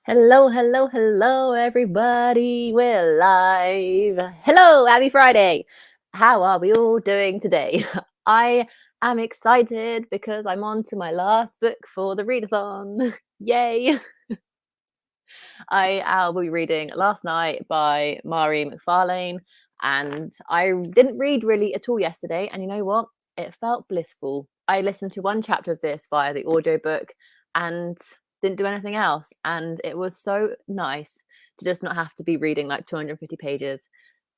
Hello, hello, hello, everybody. We're live. Hello, happy Friday. How are we all doing today? I am excited because I'm on to my last book for the readathon. Yay. I will be reading Last Night by Mari McFarlane. And I didn't read really at all yesterday. And you know what? It felt blissful. I listened to one chapter of this via the audiobook and didn't do anything else. And it was so nice to just not have to be reading like 250 pages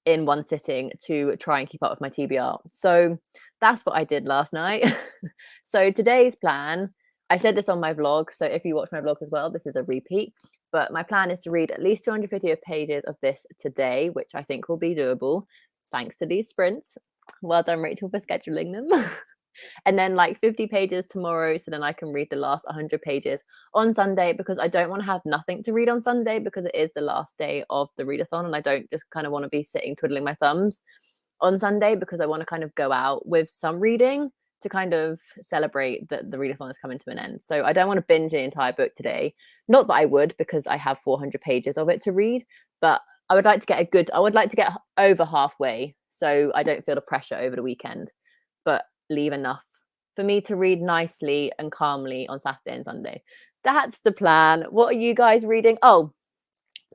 in one sitting to try and keep up with my TBR. So that's what I did last night. So today's plan, I said this on my vlog. So if you watch my vlog as well, this is a repeat. But my plan is to read at least 250 pages of this today, which I think will be doable thanks to these sprints. Well done, Rachel, for scheduling them. And then like 50 pages tomorrow, so then I can read the last 100 pages on Sunday, because I don't want to have nothing to read on Sunday because it is the last day of the readathon, and I don't just kind of want to be sitting twiddling my thumbs on Sunday, because I want to kind of go out with some reading to kind of celebrate that the readathon is coming to an end. So I don't want to binge the entire book today. Not that I would, because I have 400 pages of it to read, but I would like to get over halfway so I don't feel the pressure over the weekend, but leave enough for me to read nicely and calmly on Saturday and Sunday. That's the plan. What are you guys reading? Oh,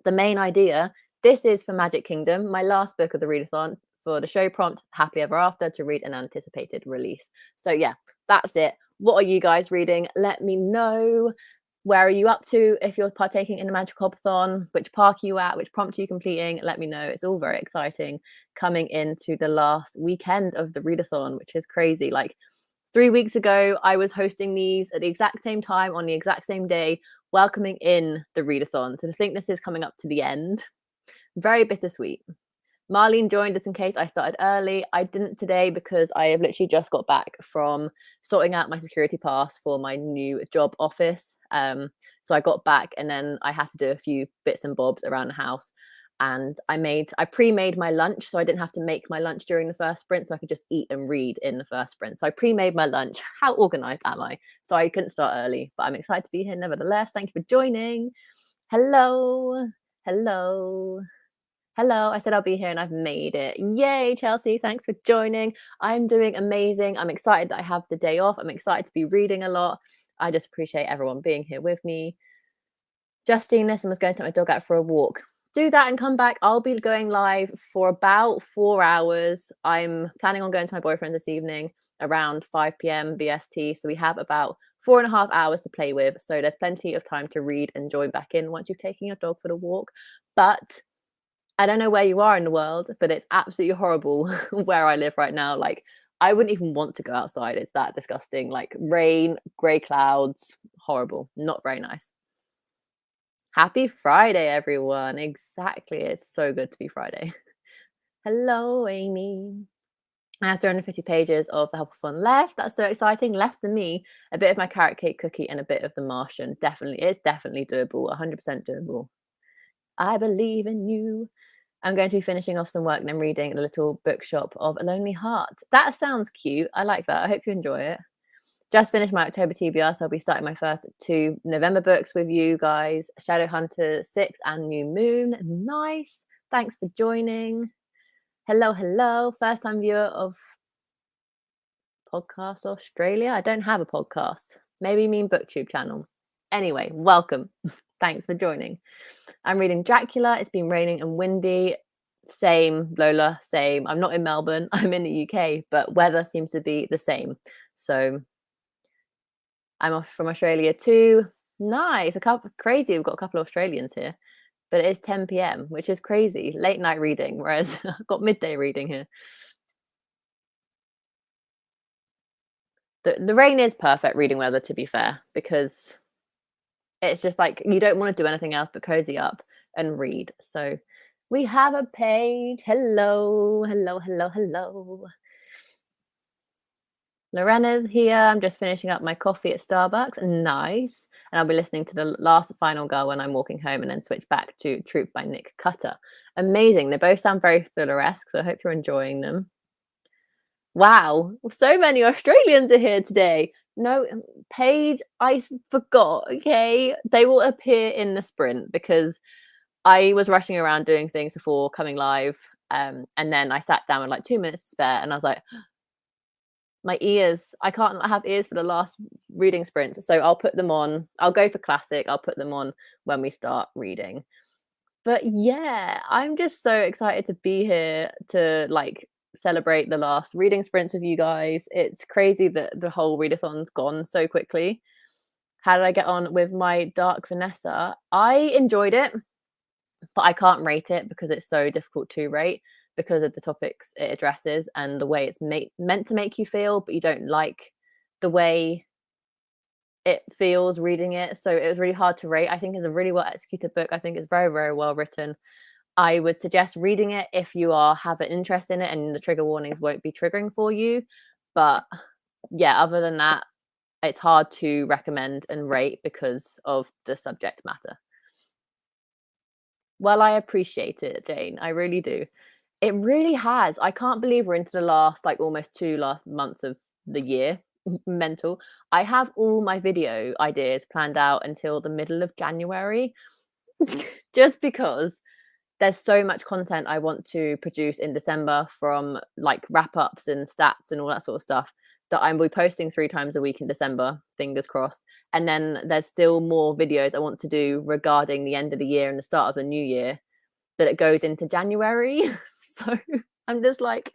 the main idea. This is for Magic Kingdom, my last book of the readathon, for the show prompt Happy Ever After, to read an anticipated release. So yeah, that's it. What are you guys reading? Let me know. Where are you up to? If you're partaking in the Magical Hopathon, which park are you at? Which prompt are you completing? Let me know. It's all very exciting coming into the last weekend of the readathon, which is crazy. Like 3 weeks ago, I was hosting these at the exact same time on the exact same day, welcoming in the readathon. So to think this is coming up to the end, very bittersweet. Marlene joined us in case I started early. I didn't today because I have literally just got back from sorting out my security pass for my new job office. So I got back and then I had to do a few bits and bobs around the house. And I pre-made my lunch, so I didn't have to make my lunch during the first sprint, so I could just eat and read in the first sprint. So I pre-made my lunch. How organized am I? So I couldn't start early, but I'm excited to be here nevertheless. Thank you for joining. Hello. Hello. Hello, I said I'll be here and I've made it. Yay, Chelsea, thanks for joining. I'm doing amazing. I'm excited that I have the day off. I'm excited to be reading a lot. I just appreciate everyone being here with me. Just seeing this and was going to take my dog out for a walk. Do that and come back. I'll be going live for about 4 hours. I'm planning on going to my boyfriend this evening around 5 p.m. BST. So we have about 4.5 hours to play with. So there's plenty of time to read and join back in once you've taken your dog for the walk. But I don't know where you are in the world, but it's absolutely horrible where I live right now. Like, I wouldn't even want to go outside. It's that disgusting. Like, rain, grey clouds, horrible. Not very nice. Happy Friday, everyone. Exactly. It's so good to be Friday. Hello, Amy. I have 350 pages of the Hopathon left. That's so exciting. Less than me. A bit of my carrot cake cookie and a bit of the Martian. Definitely. It's definitely doable. 100% doable. I believe in you. I'm going to be finishing off some work and then reading The Little Bookshop of a Lonely Heart. That sounds cute. I like that. I hope you enjoy it. Just finished my October TBR, so I'll be starting my first 2 November books with you guys. Shadowhunter 6 and New Moon. Nice. Thanks for joining. Hello, hello. First time viewer of Podcast Australia. I don't have a podcast. Maybe you mean BookTube channel. Anyway, welcome. Thanks for joining. I'm reading Dracula. It's been raining and windy. Same, Lola, same. I'm not in Melbourne. I'm in the UK, but weather seems to be the same. So I'm off from Australia too. Nice. Crazy. We've got a couple of Australians here, but it is 10 p.m., which is crazy. Late night reading, whereas I've got midday reading here. The rain is perfect reading weather, to be fair, because it's just like you don't want to do anything else but cozy up and read. So we have a page. Hello, hello, hello, hello. Lorena's here. I'm just finishing up my coffee at Starbucks. Nice. And I'll be listening to the last Final Girl when I'm walking home, and then switch back to Troop by Nick Cutter. Amazing. They both sound very thriller-esque, so I hope you're enjoying them. Wow, so many Australians are here today. No, Paige, forgot, okay? They will appear in the sprint because I was rushing around doing things before coming live. And then I sat down with like 2 minutes to spare and I was like, my ears, I can't have ears for the last reading sprint. So I'll put them on. I'll go for classic. I'll put them on when we start reading. But yeah, I'm just so excited to be here to like celebrate the last reading sprints with you guys. It's crazy that the whole readathon's gone so quickly. How did I get on with my Dark Vanessa? I enjoyed it, but I can't rate it because it's so difficult to rate because of the topics it addresses and the way it's meant to make you feel, but you don't like the way it feels reading it. So it was really hard to rate. I think it's a really well executed book. I think it's very, very well written. I would suggest reading it if you have an interest in it and the trigger warnings won't be triggering for you. But yeah, other than that, it's hard to recommend and rate because of the subject matter. Well, I appreciate it, Jane. I really do. It really has. I can't believe we're into the last, like, almost 2 last months of the year. Mental. I have all my video ideas planned out until the middle of January, just because there's so much content I want to produce in December from, like, wrap-ups and stats and all that sort of stuff that I'm be posting 3 times a week in December, fingers crossed. And then there's still more videos I want to do regarding the end of the year and the start of the new year that it goes into January. So I'm just like,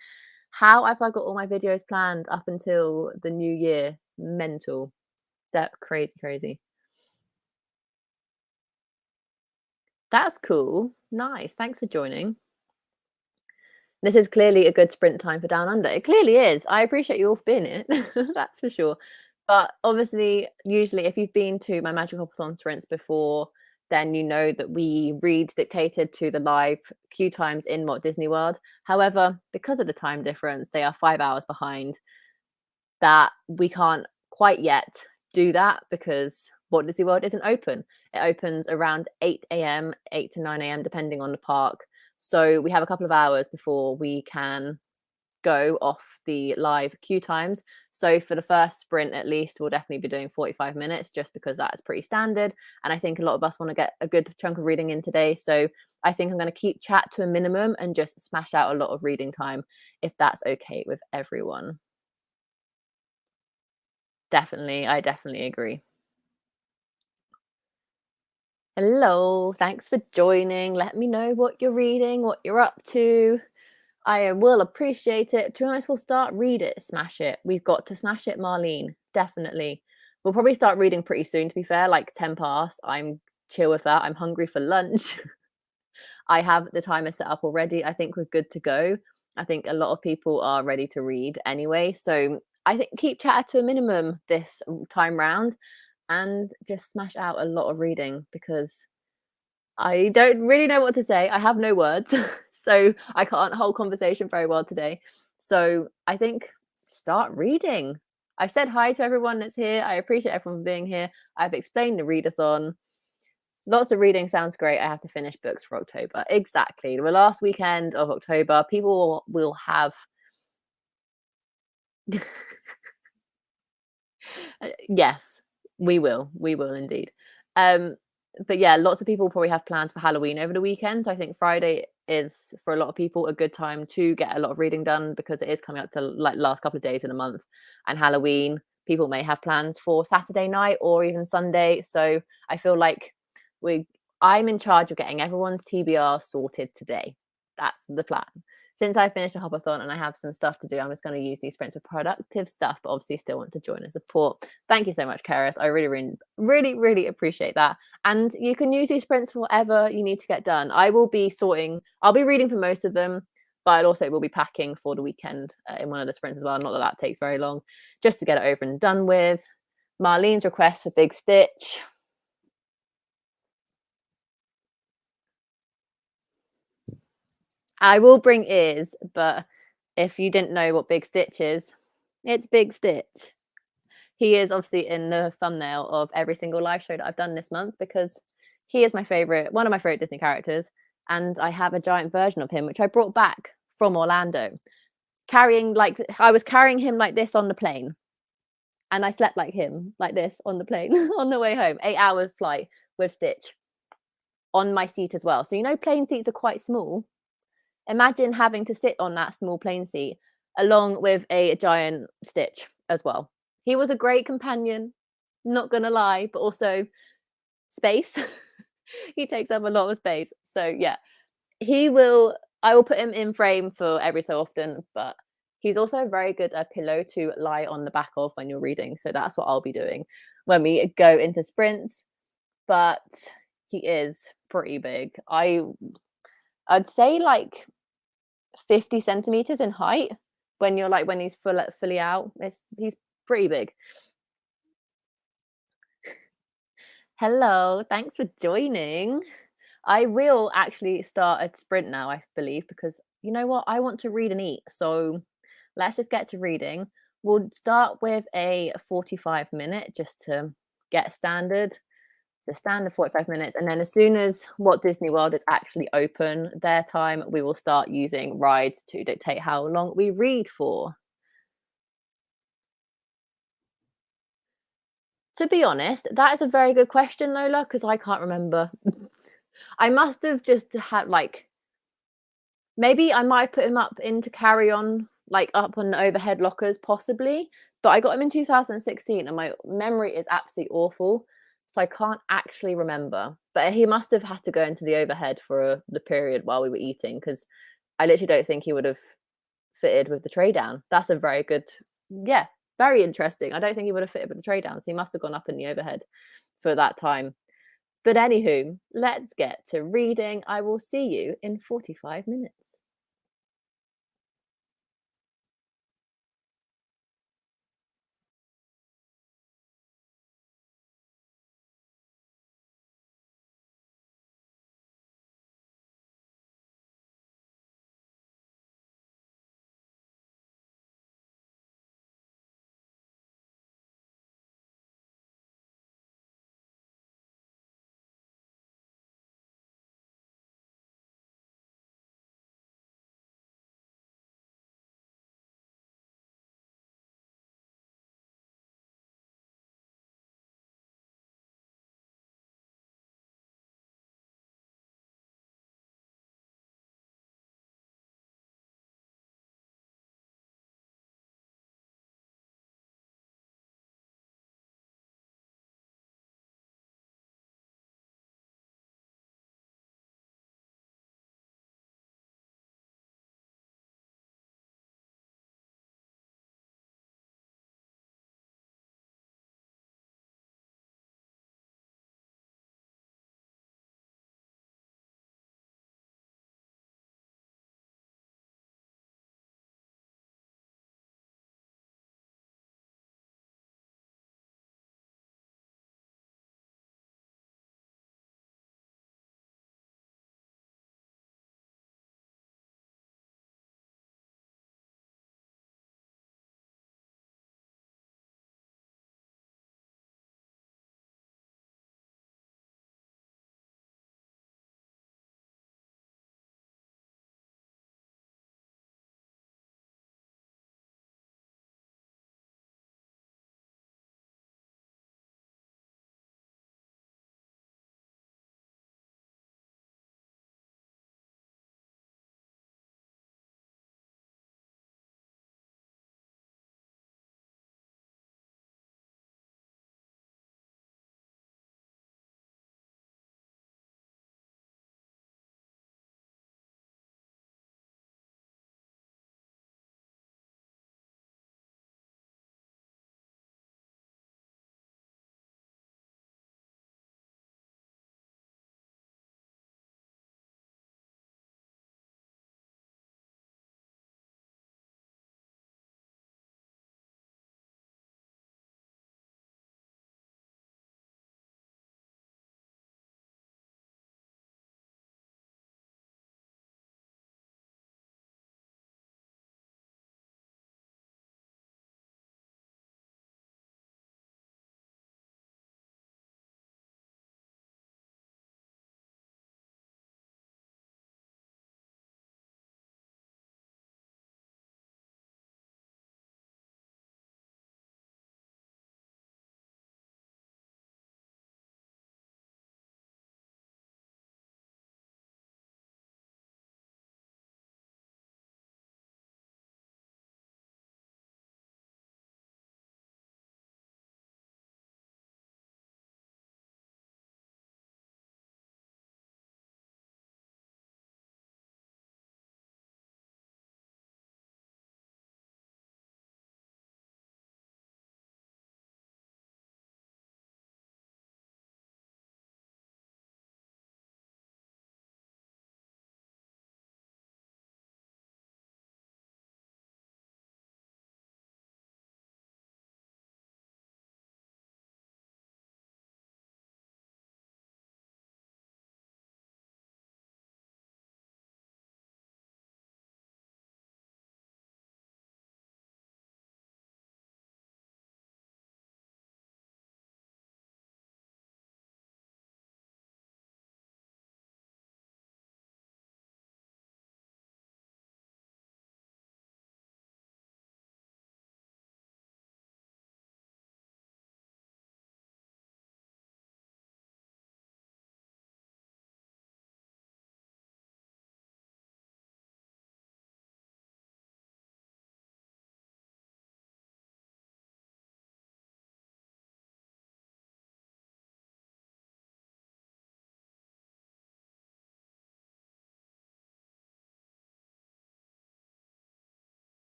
how have I got all my videos planned up until the new year? Mental. That crazy, crazy. That's cool. Nice. Thanks for joining. This is clearly a good sprint time for Down Under. It clearly is. I appreciate you all for being it. That's for sure. But obviously, usually, if you've been to my Magical Hopathon sprints before, then you know that we read dictated to the live queue times in Walt Disney World. However, because of the time difference, they are 5 hours behind. That we can't quite yet do that because Walt Disney World isn't open. It opens around 8 a.m., 8 to 9 a.m., depending on the park. So we have a couple of hours before we can go off the live queue times. So for the first sprint, at least, we'll definitely be doing 45 minutes just because that is pretty standard. And I think a lot of us want to get a good chunk of reading in today. So I think I'm going to keep chat to a minimum and just smash out a lot of reading time if that's okay with everyone. Definitely. I definitely agree. Hello. Thanks for joining. Let me know what you're reading, what you're up to. I will appreciate it. To be honest, we'll start read it, smash it. We've got to smash it, Marlene. Definitely. We'll probably start reading pretty soon, to be fair, like 10 past. I'm chill with that. I'm hungry for lunch. I have the timer set up already. I think we're good to go. I think a lot of people are ready to read anyway. So I think keep chat to a minimum this time round and just smash out a lot of reading because I don't really know what to say. I have no words, so I can't hold conversation very well today. So I think start reading. I said hi to everyone that's here. I appreciate everyone being here. I've explained the readathon. Lots of reading sounds great. I have to finish books for October. Exactly. The last weekend of October, people will have. Yes, we will. We will indeed. But yeah, lots of people probably have plans for Halloween over the weekend. So I think Friday is for a lot of people a good time to get a lot of reading done because it is coming up to like last couple of days in a month. And Halloween, people may have plans for Saturday night or even Sunday. So I feel like I'm in charge of getting everyone's TBR sorted today. That's the plan. Since I finished a hopathon and I have some stuff to do, I'm just going to use these sprints for productive stuff, but obviously still want to join and support. Thank you so much, Karis. I really, really, really, really appreciate that. And you can use these sprints for whatever you need to get done. I'll be reading for most of them, but I also will be packing for the weekend in one of the sprints as well. Not that that takes very long, just to get it over and done with. Marlene's request for Big Stitch. I will bring ears, but if you didn't know what Big Stitch is, it's Big Stitch. He is obviously in the thumbnail of every single live show that I've done this month because he is one of my favorite Disney characters, and I have a giant version of him which I brought back from Orlando. I was carrying him like this on the plane. And I slept like him, like this on the plane on the way home. 8 hour flight with Stitch on my seat as well. So, plane seats are quite small. Imagine having to sit on that small plane seat along with a giant Stitch as well. He was a great companion, not gonna lie, but also space. He takes up a lot of space. So yeah, I will put him in frame for every so often, but he's also a very good pillow to lie on the back of when you're reading. So that's what I'll be doing when we go into sprints. But he is pretty big. I'd say like 50 centimeters in height when he's fully out. He's pretty big. Hello, thanks for joining. I will actually start a sprint now, I believe, because you know what? I want to read and eat. So let's just get to reading. We'll start with a 45-minute just to get standard. It's a standard 45 minutes. And then as soon as Walt Disney World is actually open, their time, we will start using rides to dictate how long we read for. To be honest, that is a very good question, Lola, because I can't remember. I must have just had like maybe I might put him up into carry on, like up on the overhead lockers, possibly. But I got him in 2016, and my memory is absolutely awful, so I can't actually remember. But he must have had to go into the overhead for the period while we were eating, because I literally don't think he would have fitted with the tray down. That's a very good, yeah, very interesting. I don't think he would have fitted with the tray down, so he must have gone up in the overhead for that time. But anywho, let's get to reading. I will see you in 45 minutes.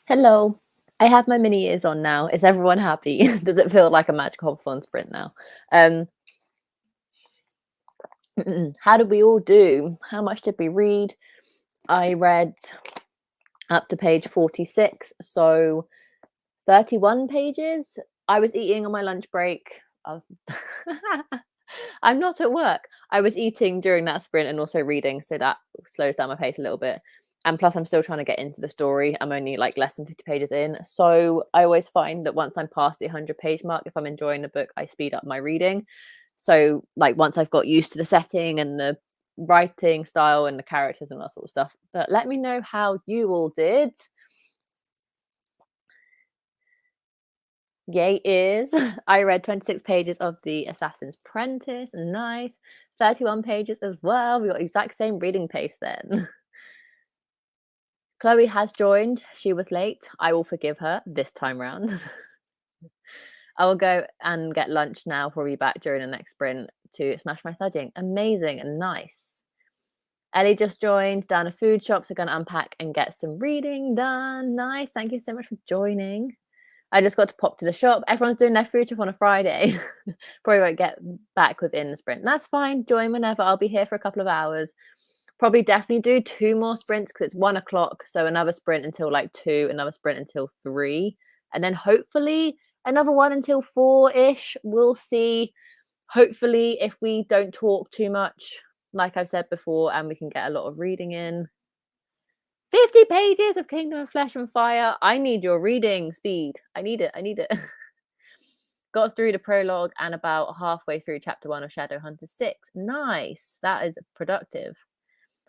Hello. I have my mini ears on now. Is everyone happy? Does it feel like a Magical Hopathon sprint now? Um, how did we all do? How much did we read? I read up to page 46, so 31 pages. I was eating on my lunch break. I'm not at work. I was eating during that sprint and also reading, so that slows down my pace a little bit. And plus, I'm still trying to get into the story. I'm only like less than 50 pages in. So I always find that once I'm past the 100-page mark, if I'm enjoying the book, I speed up my reading. So, like, once I've got used to the setting and the writing style and the characters and that sort of stuff. But let me know how you all did. Yay is I read 26 pages of The Assassin's Apprentice. Nice. 31 pages as well. We got exact same reading pace then. Chloe has joined. She was late. I will forgive her this time round. I will go and get lunch now. We'll be back during the next sprint to smash my studying. Amazing and nice. Ellie just joined. Down a food shop, so going to unpack and get some reading done. Nice. Thank you so much for joining. I just got to pop to the shop. Everyone's doing their food trip on a Friday. Probably won't get back within the sprint. That's fine. Join whenever. I'll be here for a couple of hours. Probably definitely do 2 more sprints because it's 1 o'clock. So another sprint until like 2, another sprint until 3. And then hopefully another one until 4-ish. We'll see. Hopefully if we don't talk too much, like I've said before, and we can get a lot of reading in. 50 pages of Kingdom of Flesh and Fire. I need your reading speed. I need it. I need it. Got through the prologue and about halfway through chapter 1 of Shadowhunter 6. Nice. That is productive.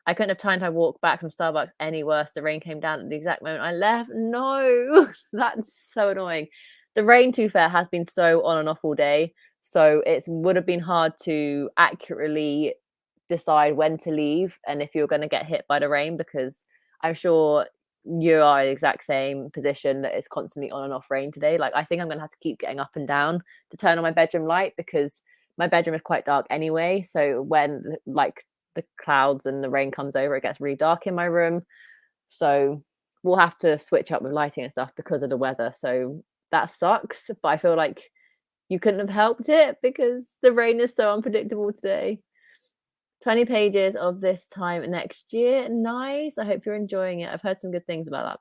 I couldn't have timed my walk back from Starbucks any worse. The rain came down at the exact moment I left. No, that's so annoying. The rain, to be fair, has been so on and off all day. So it would have been hard to accurately decide when to leave and if you're going to get hit by the rain, because I'm sure you are in the exact same position that it's constantly on and off rain today. Like, I think I'm going to have to keep getting up and down to turn on my bedroom light because my bedroom is quite dark anyway. So when like the clouds and the rain comes over, it gets really dark in my room. So we'll have to switch up with lighting and stuff because of the weather. So that sucks. But I feel like you couldn't have helped it because the rain is so unpredictable today. 20 pages of This Time Next Year. Nice. I hope you're enjoying it. I've heard some good things about that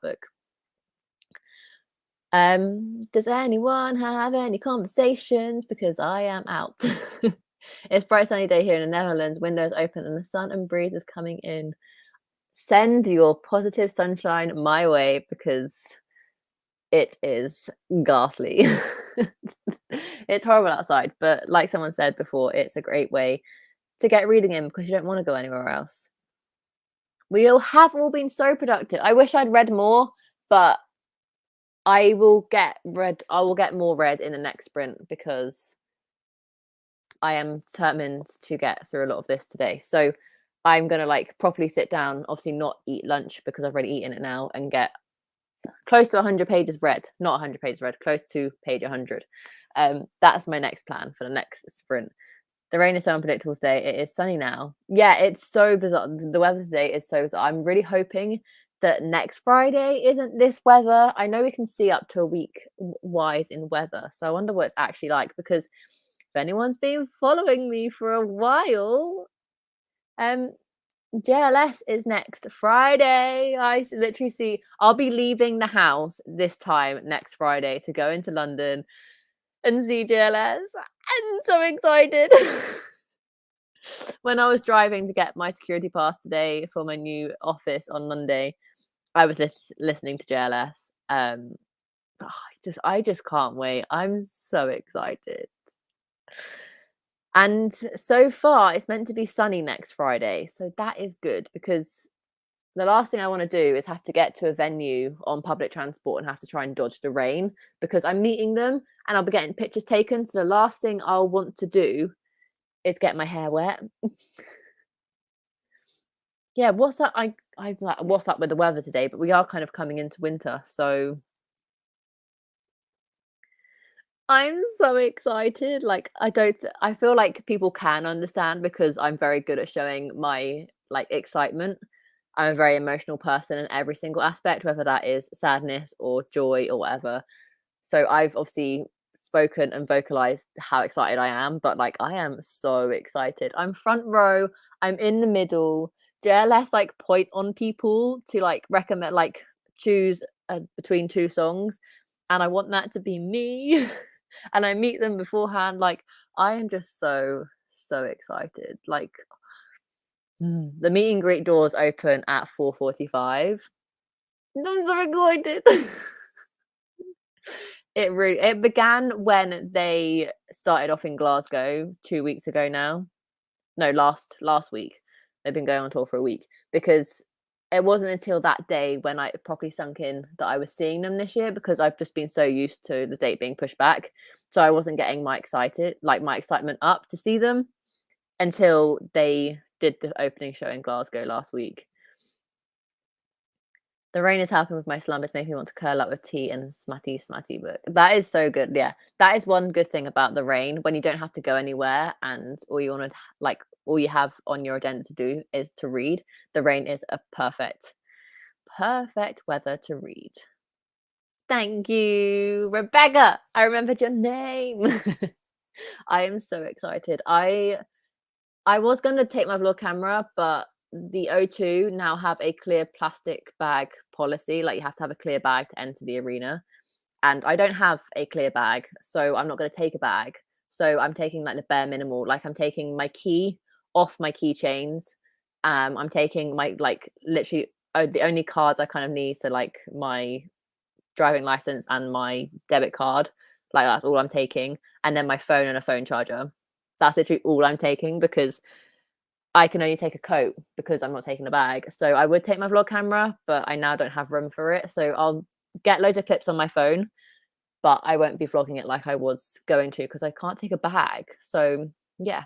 book. Does anyone have any conversations? Because I am out. It's bright sunny day here in the Netherlands. Windows open and the sun and breeze is coming in. Send your positive sunshine my way because it is ghastly. It's horrible outside, but like someone said before, it's a great way to get reading in because you don't want to go anywhere else. We have all been so productive. I wish I'd read more, but I will get more read in the next sprint because I am determined to get through a lot of this today. So I'm gonna like properly sit down, obviously not eat lunch because I've already eaten it now, and get close to 100 pages read. Not 100 pages read, close to page 100. That's my next plan for the next sprint. The rain is so unpredictable today. It is sunny now. Yeah, it's so bizarre. The weather today is so bizarre. I'm really hoping that next Friday isn't this weather. I know we can see up to a week wise in weather. So I wonder what it's actually like, because if anyone's been following me for a while, JLS is next Friday. I literally see I'll be leaving the house this time next Friday to go into London and see JLS. I'm so excited. When I was driving to get my security pass today for my new office on Monday, I was listening to JLS. I just can't wait. I'm so excited. And so far, it's meant to be sunny next Friday. So that is good, because the last thing I want to do is have to get to a venue on public transport and have to try and dodge the rain, because I'm meeting them and I'll be getting pictures taken. So the last thing I'll want to do is get my hair wet. Yeah, what's up? I'm like, what's up with the weather today? But we are kind of coming into winter, so I'm so excited. Like, I feel like people can understand because I'm very good at showing my like excitement. I'm a very emotional person in every single aspect, whether that is sadness or joy or whatever. So I've obviously spoken and vocalized how excited I am, but like I am so excited. I'm front row, I'm in the middle. Dare less like point on people to like recommend, like choose between two songs, and I want that to be me. And I meet them beforehand. Like I am just so excited. Like the meet and greet doors open at 4:45. I'm so excited. It began when they started off in Glasgow 2 weeks ago now. No, last week. They've been going on tour for a week, because it wasn't until that day when I properly sunk in that I was seeing them this year, because I've just been so used to the date being pushed back. So I wasn't getting my excitement up to see them until they did the opening show in Glasgow last week. The rain is helping with my slumber. It's making me want to curl up with tea and smatty book. That is so good. Yeah. That is one good thing about the rain, when you don't have to go anywhere and all you have on your agenda to do is to read. The rain is a perfect weather to read. Thank you, Rebecca. I remembered your name. I am so excited. I was going to take my vlog camera, but the O2 now have a clear plastic bag policy. Like you have to have a clear bag to enter the arena. And I don't have a clear bag, so I'm not going to take a bag. So I'm taking like the bare minimal. Like I'm taking my key off my keychains. I'm taking my literally the only cards I kind of need, so like my driving license and my debit card. Like that's all I'm taking, and then my phone and a phone charger. That's literally all I'm taking, because I can only take a coat because I'm not taking a bag. So I would take my vlog camera, but I now don't have room for it. So I'll get loads of clips on my phone, but I won't be vlogging it like I was going to, because I can't take a bag. So yeah.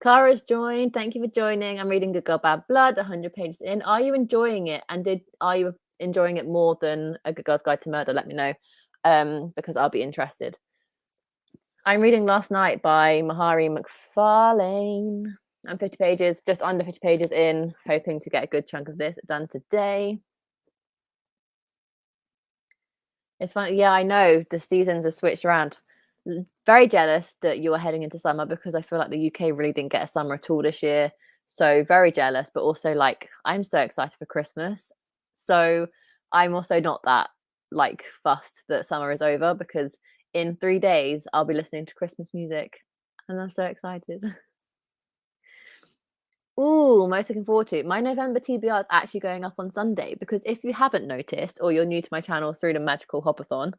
Clara's joined. Thank you for joining. I'm reading Good Girl Bad Blood, 100 pages in. Are you enjoying it? And are you enjoying it more than A Good Girl's Guide to Murder? Let me know, because I'll be interested. I'm reading Last Night by Mahari McFarlane. I'm 50 pages, just under 50 pages in, hoping to get a good chunk of this done today. It's fun. Yeah, I know the seasons are switched around. Very jealous that you are heading into summer, because I feel like the UK really didn't get a summer at all this year. So very jealous, but also like I'm so excited for Christmas. So I'm also not that like fussed that summer is over, because in 3 days I'll be listening to Christmas music, and I'm so excited. Ooh, most looking forward to. My November TBR is actually going up on Sunday, because if you haven't noticed, or you're new to my channel through the Magical Hopathon,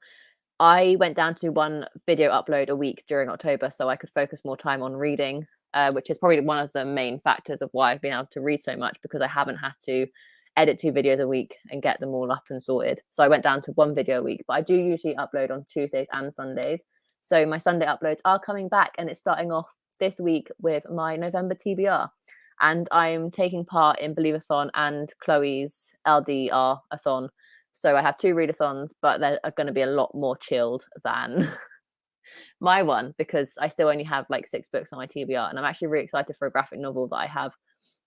I went down to one video upload a week during October so I could focus more time on reading, which is probably one of the main factors of why I've been able to read so much, because I haven't had to edit 2 videos a week and get them all up and sorted. So I went down to 1 video a week, but I do usually upload on Tuesdays and Sundays. So my Sunday uploads are coming back, and it's starting off this week with my November TBR. And I'm taking part in Believeathon and Chloe's LDR-a-thon. So I have 2 readathons, but they're going to be a lot more chilled than my one, because I still only have like 6 books on my TBR, and I'm actually really excited for a graphic novel that I have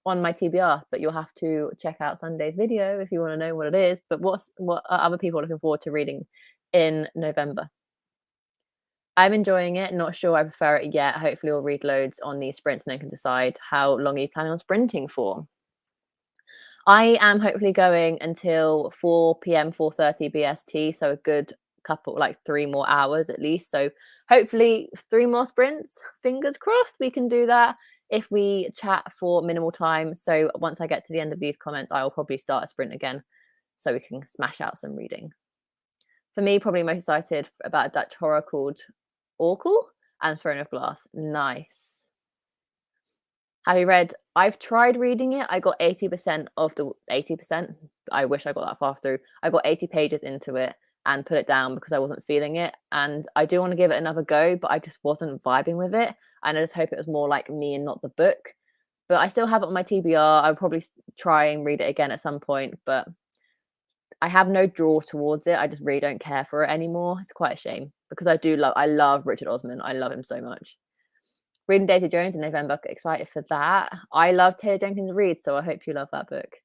on my TBR. But you'll have to check out Sunday's video if you want to know what it is. But what are other people looking forward to reading in November? I'm enjoying it. Not sure I prefer it yet. Hopefully, I'll read loads on these sprints, and I can decide how long are you planning on sprinting for. I am hopefully going until 4 p.m, 4:30 BST, so a good couple, like 3 more hours at least. So hopefully 3 more sprints. Fingers crossed we can do that if we chat for minimal time. So once I get to the end of these comments, I will probably start a sprint again, so we can smash out some reading. For me, probably most excited about a Dutch horror called Orkel and Throne of Glass. Nice. Have you read? I've tried reading it. I got 80% of the 80%. I wish I got that far through. I got 80 pages into it and put it down because I wasn't feeling it. And I do want to give it another go, but I just wasn't vibing with it. And I just hope it was more like me and not the book. But I still have it on my TBR. I'll probably try and read it again at some point, but I have no draw towards it. I just really don't care for it anymore. It's quite a shame, because I love Richard Osman. I love him so much. Reading Daisy Jones in November. Excited for that. I love Taylor Jenkins Reid, so I hope you love that book.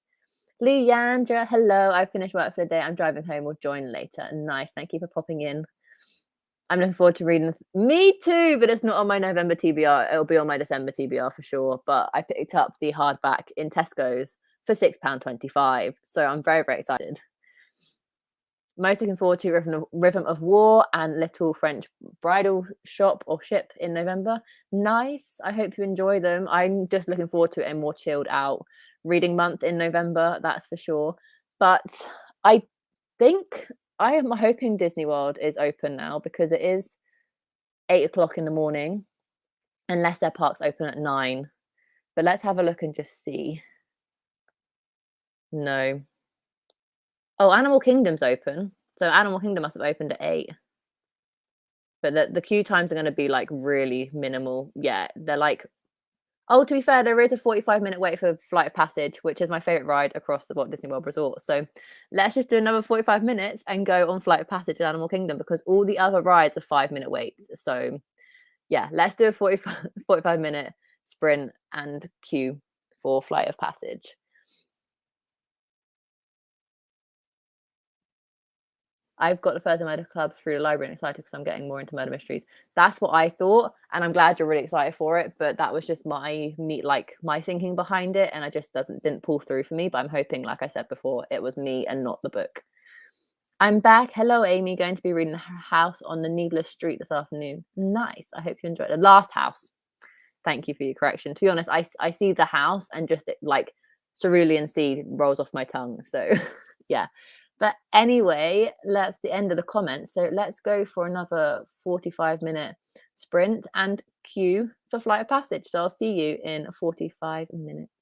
Leandra, hello. I finished work for the day. I'm driving home. We'll join later. Nice. Thank you for popping in. I'm looking forward to reading. Me too, but it's not on my November TBR. It'll be on my December TBR for sure. But I picked up the hardback in Tesco's for £6.25. So I'm very, very excited. Most looking forward to Rhythm of War and Little French Bridal Shop or Ship in November. Nice. I hope you enjoy them. I'm just looking forward to a more chilled out reading month in November, that's for sure. But I think I am hoping Disney World is open now because it is 8 o'clock in the morning, unless their parks open at 9. But let's have a look and just see. No. Oh, Animal Kingdom's open. So Animal Kingdom must have opened at 8. But the queue times are going to be like really minimal. Yeah, they're like, oh, to be fair, there is a 45-minute wait for Flight of Passage, which is my favorite ride across the Walt Disney World Resort. So let's just do another 45 minutes and go on Flight of Passage at Animal Kingdom because all the other rides are 5-minute waits. So yeah, let's do a 45-minute sprint and queue for Flight of Passage. I've got the Thursday Murder Club through the library and excited because I'm getting more into murder mysteries. That's what I thought, and I'm glad you're really excited for it. But that was just my thinking behind it, and I just didn't pull through for me. But I'm hoping, like I said before, it was me and not the book. I'm back. Hello, Amy. Going to be reading House on the Needless Street this afternoon. Nice. I hope you enjoyed it. The Last House. Thank you for your correction. To be honest, I see the house and just like cerulean sea rolls off my tongue. So yeah. But anyway, that's the end of the comments. So let's go for another 45-minute sprint and queue for Flight of Passage. So I'll see you in 45 minutes.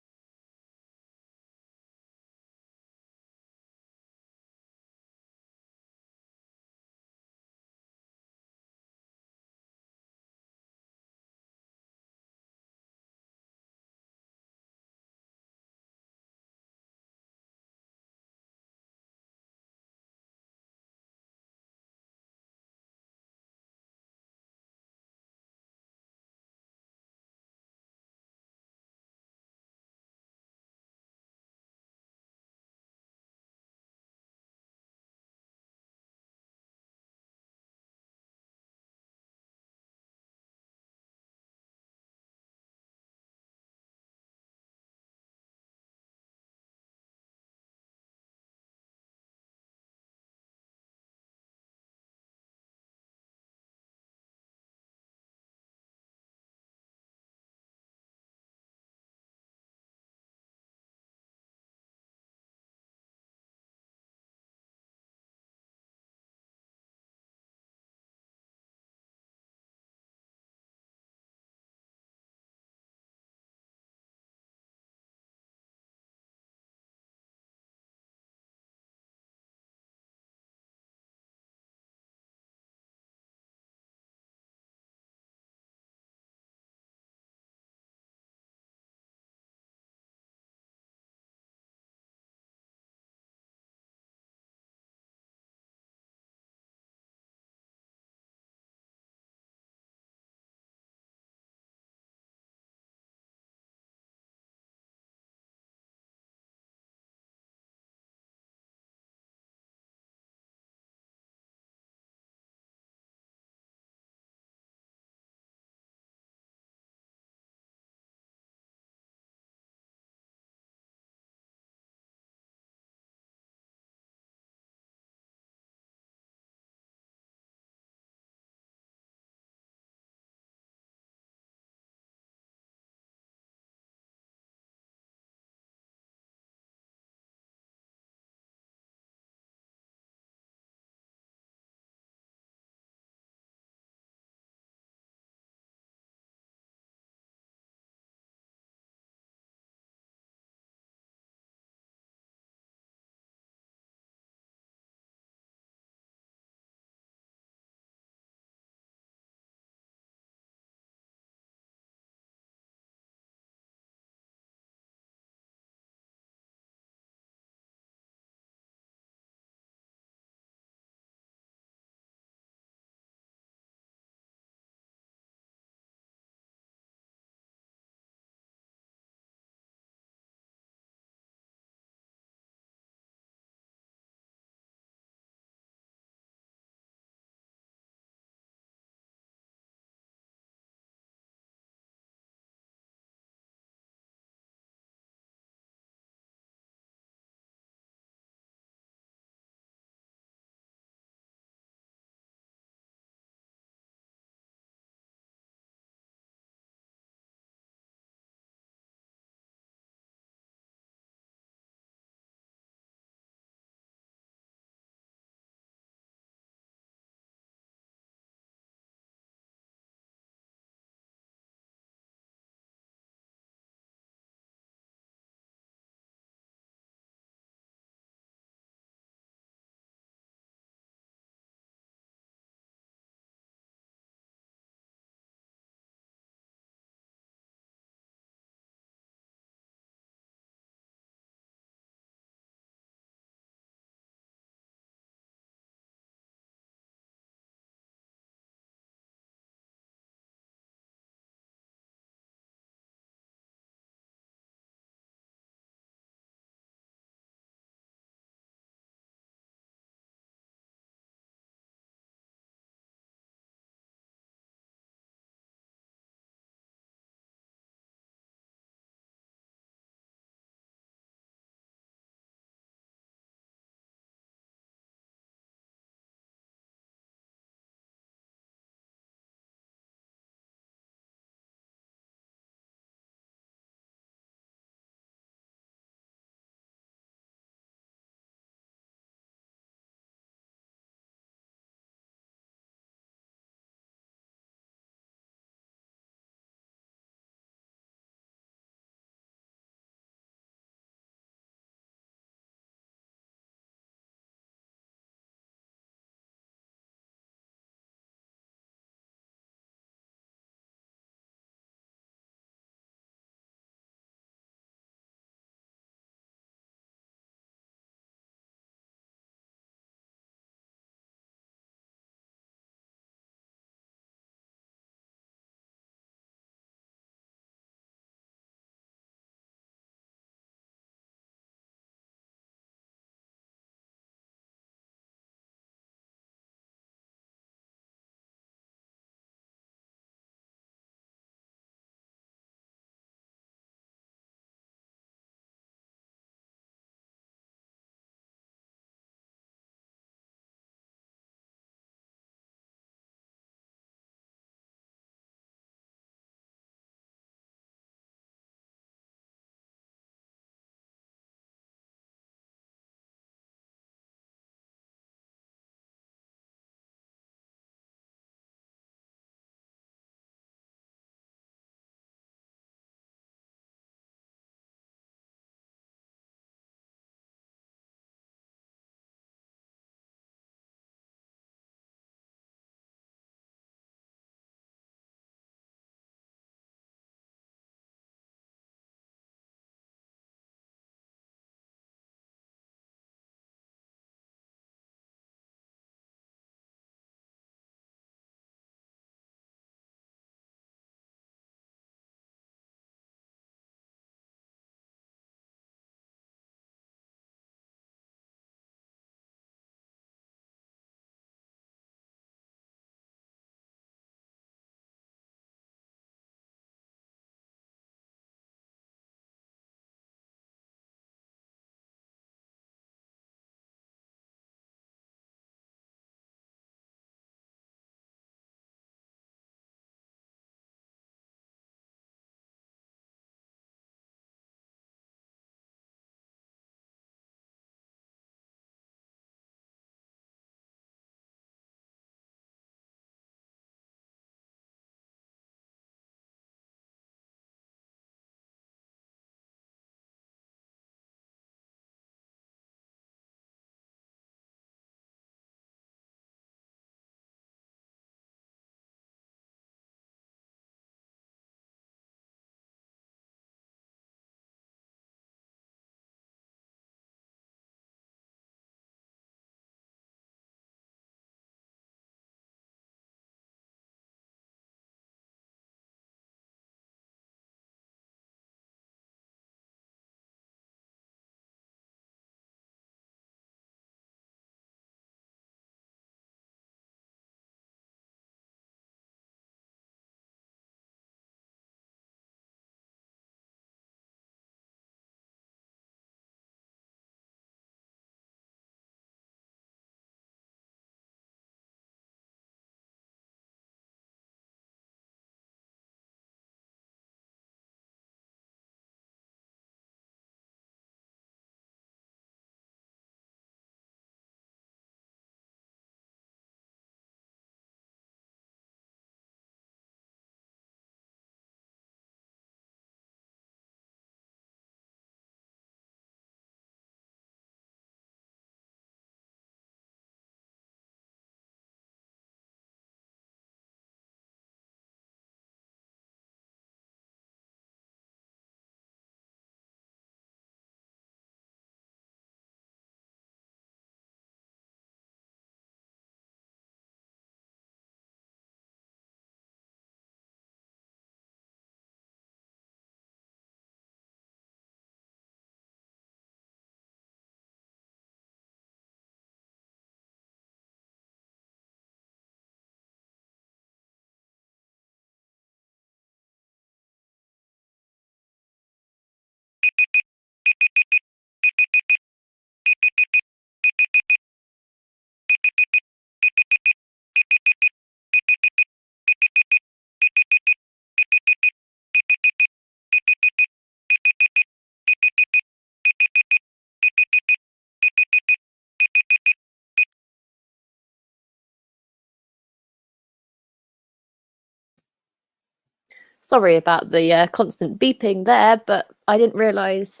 Sorry about the constant beeping there, but I didn't realise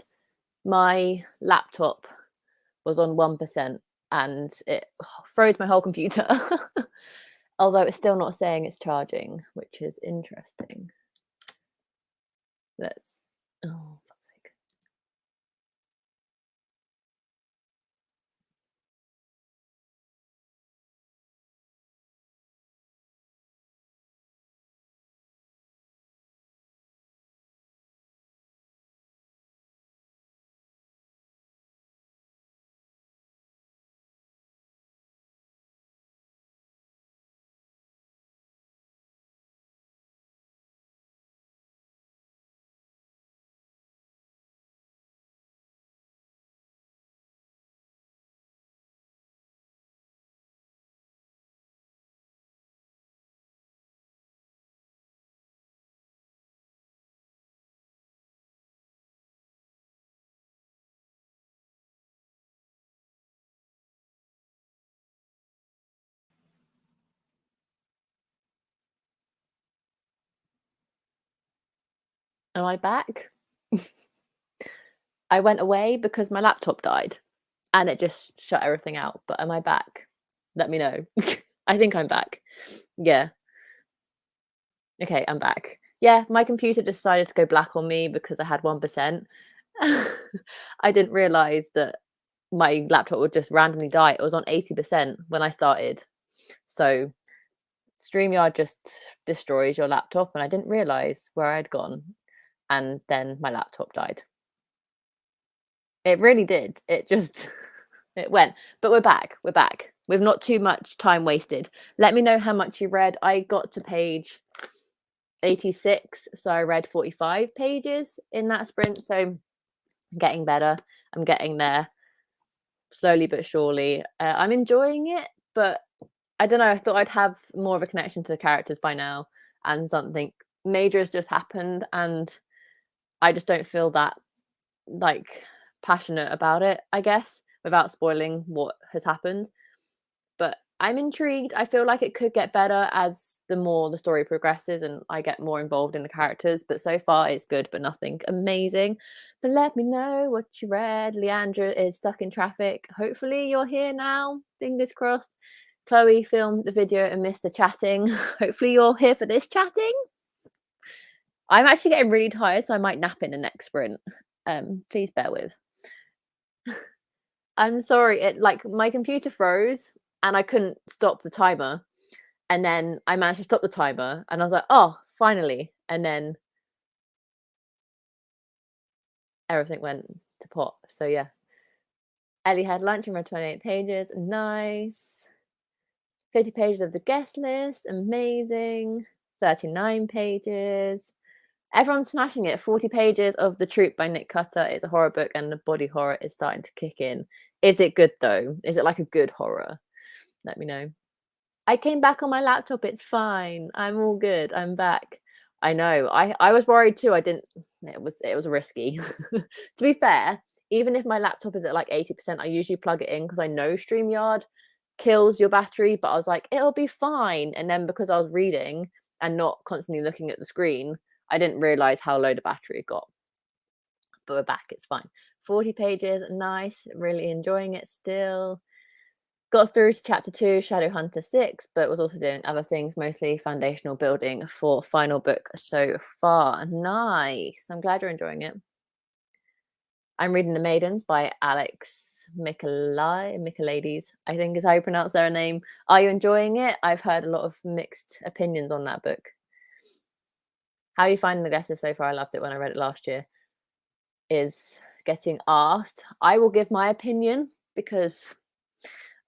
my laptop was on 1% and it froze my whole computer. Although it's still not saying it's charging, which is interesting. Let's. Oh, fuck's sake. Am I back? I went away because my laptop died and it just shut everything out. But am I back? Let me know. I think I'm back. Yeah. Okay, I'm back. Yeah, my computer decided to go black on me because I had 1%. I didn't realize that my laptop would just randomly die. It was on 80% when I started. So StreamYard just destroys your laptop, and I didn't realize where I'd gone. And then my laptop died. It really did. It just it went. But we're back. We're back. We've not too much time wasted. Let me know how much you read. I got to page 86, so I read 45 pages in that sprint. So I'm getting better. I'm getting there slowly but surely. I'm enjoying it, but I don't know. I thought I'd have more of a connection to the characters by now, and something major has just happened, and I just don't feel that like passionate about it, I guess, without spoiling what has happened. But I'm intrigued. I feel like it could get better as the more the story progresses and I get more involved in the characters. But so far it's good, but nothing amazing. But let me know what you read. Leandra is stuck in traffic. Hopefully you're here now. Fingers crossed. Chloe filmed the video and missed the chatting. Hopefully you're here for this chatting. I'm actually getting really tired, so I might nap in the next sprint. Please bear with. I'm sorry, it like my computer froze and I couldn't stop the timer. And then I managed to stop the timer and I was like, oh, finally. And then everything went to pot. So yeah. Ellie had lunch and read 28 pages. Nice. 50 pages of the guest list. Amazing. 39 pages. Everyone's smashing it. 40 pages of The Troop by Nick Cutter. It's a horror book and the body horror is starting to kick in. Is it good though? Is it like a good horror? Let me know. I came back on my laptop. It's fine. I'm all good. I'm back. I know. I was worried too. I didn't. It was risky. To be fair, even if my laptop is at like 80%, I usually plug it in because I know StreamYard kills your battery. But I was like, it'll be fine. And then because I was reading and not constantly looking at the screen, I didn't realize how low the battery got. But we're back. It's fine. 40 pages. Nice. Really enjoying it still. Got through to chapter 2, Shadowhunter 6, but was also doing other things, mostly foundational building for final book so far. Nice. I'm glad you're enjoying it. I'm reading The Maidens by Alex Michaelides, I think is how you pronounce their name. Are you enjoying it? I've heard a lot of mixed opinions on that book. How are you finding the guesses so far? I loved it when I read it last year. Is getting asked. I will give my opinion because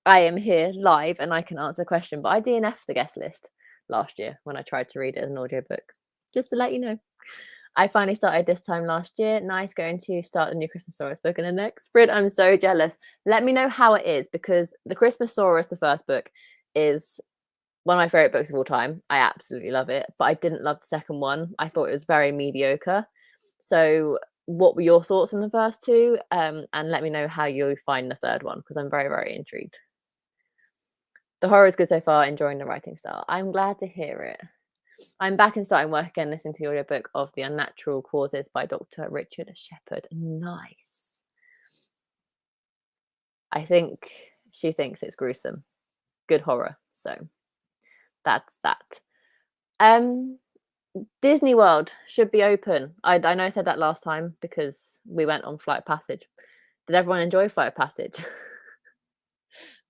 I am here live and I can answer the question, but I DNF'd the guest list last year when I tried to read it as an audiobook. Just to let you know. I finally started this time last year. Nice, going to start the new Christmas Saurus book in the next sprint. I'm so jealous. Let me know how it is because the Christmas Saurus, the first book, is one of my favorite books of all time. I absolutely love it, but I didn't love the second one. I thought it was very mediocre. So what were your thoughts on the first two? And let me know how you find the third one because I'm very, very intrigued. The horror is good so far, enjoying the writing style. I'm glad to hear it. I'm back and starting work again, listening to the audiobook of The Unnatural Causes by Dr. Richard Shepherd. Nice. I think she thinks it's gruesome. Good horror. So that's that. Disney World should be open. I know I said that last time because we went on Flight of Passage. Did everyone enjoy Flight of Passage?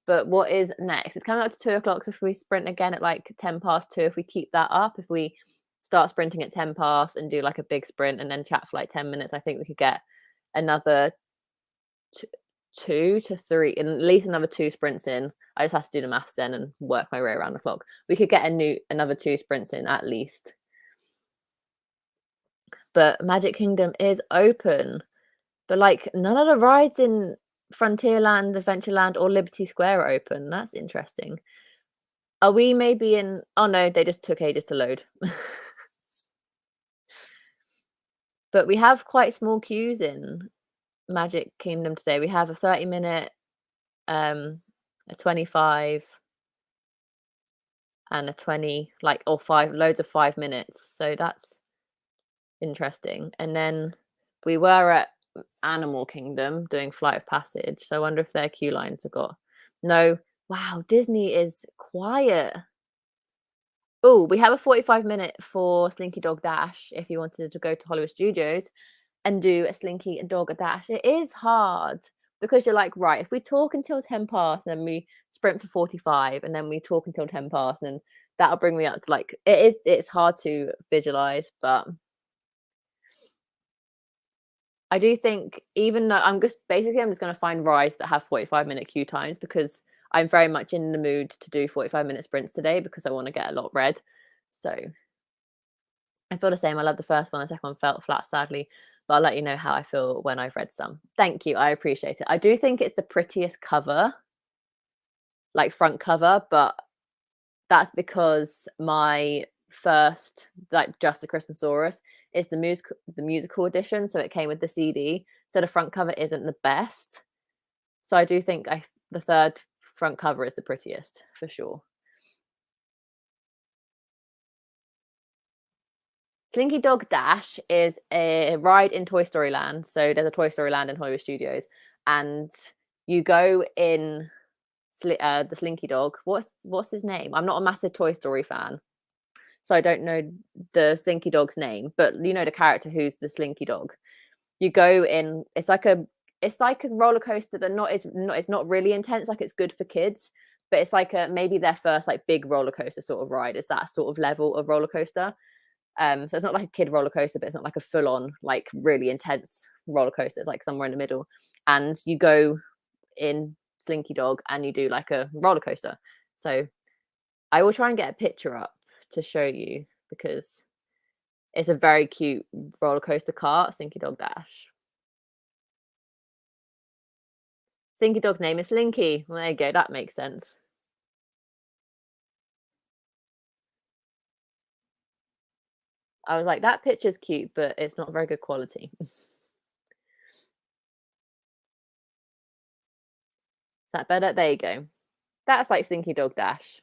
But what is next? It's coming up to 2:00. So if we sprint again at like 2:10, if we keep that up, if we start sprinting at 10 past and do like a big sprint and then chat for like 10 minutes, I think we could get another 2 to 3, at least another 2 sprints in. I just have to do the maths then and work my way around the clock. We could get another 2 sprints in at least. But Magic Kingdom is open, but like none of the rides in Frontierland, Adventureland, or Liberty Square are open. That's interesting. Are we maybe in? Oh no, they just took ages to load. But we have quite small queues in Magic Kingdom today. We have a 30-minute, a 25, and a 20, like, or 5, loads of 5 minutes. So that's interesting. And then we were at Animal Kingdom doing Flight of Passage. So I wonder if their queue lines have got no. Wow, Disney is quiet. Oh, we have a 45-minute for Slinky Dog Dash if you wanted to go to Hollywood Studios and do a Slinky Dog Dash. It is hard because you're like, right, if we talk until 10 past and then we sprint for 45 and then we talk until 10 past, and that'll bring me up to like, it's hard to visualize, but I do think, even though I'm just going to find rides that have 45-minute queue times, because I'm very much in the mood to do 45-minute sprints today because I want to get a lot read. So I feel the same. I love the first one. The second one felt flat, sadly, but I'll let you know how I feel when I've read some. Thank you. I appreciate it. I do think it's the prettiest cover, like front cover, but that's because my first, like, Just a Christmasaurus is the musical edition, so it came with the CD, so the front cover isn't the best. So I do think the third front cover is the prettiest for sure. Slinky Dog Dash is a ride in Toy Story Land. So there's a Toy Story Land in Hollywood Studios, and you go in the Slinky Dog. What's his name? I'm not a massive Toy Story fan, so I don't know the Slinky Dog's name, but you know the character who's the Slinky Dog. You go in. It's like a roller coaster that it's not really intense. Like, it's good for kids, but it's like maybe their first like big roller coaster sort of ride. It's that sort of level of roller coaster. So it's not like a kid roller coaster, but it's not like a full on like really intense roller coaster. It's like somewhere in the middle, and you go in Slinky Dog and you do like a roller coaster. So I will try and get a picture up to show you because it's a very cute roller coaster cart, Slinky Dog Dash. Slinky Dog's name is Slinky. Well, there you go. That makes sense. I was like, that picture's cute, but it's not very good quality. Is that better? There you go. That's like Slinky Dog Dash.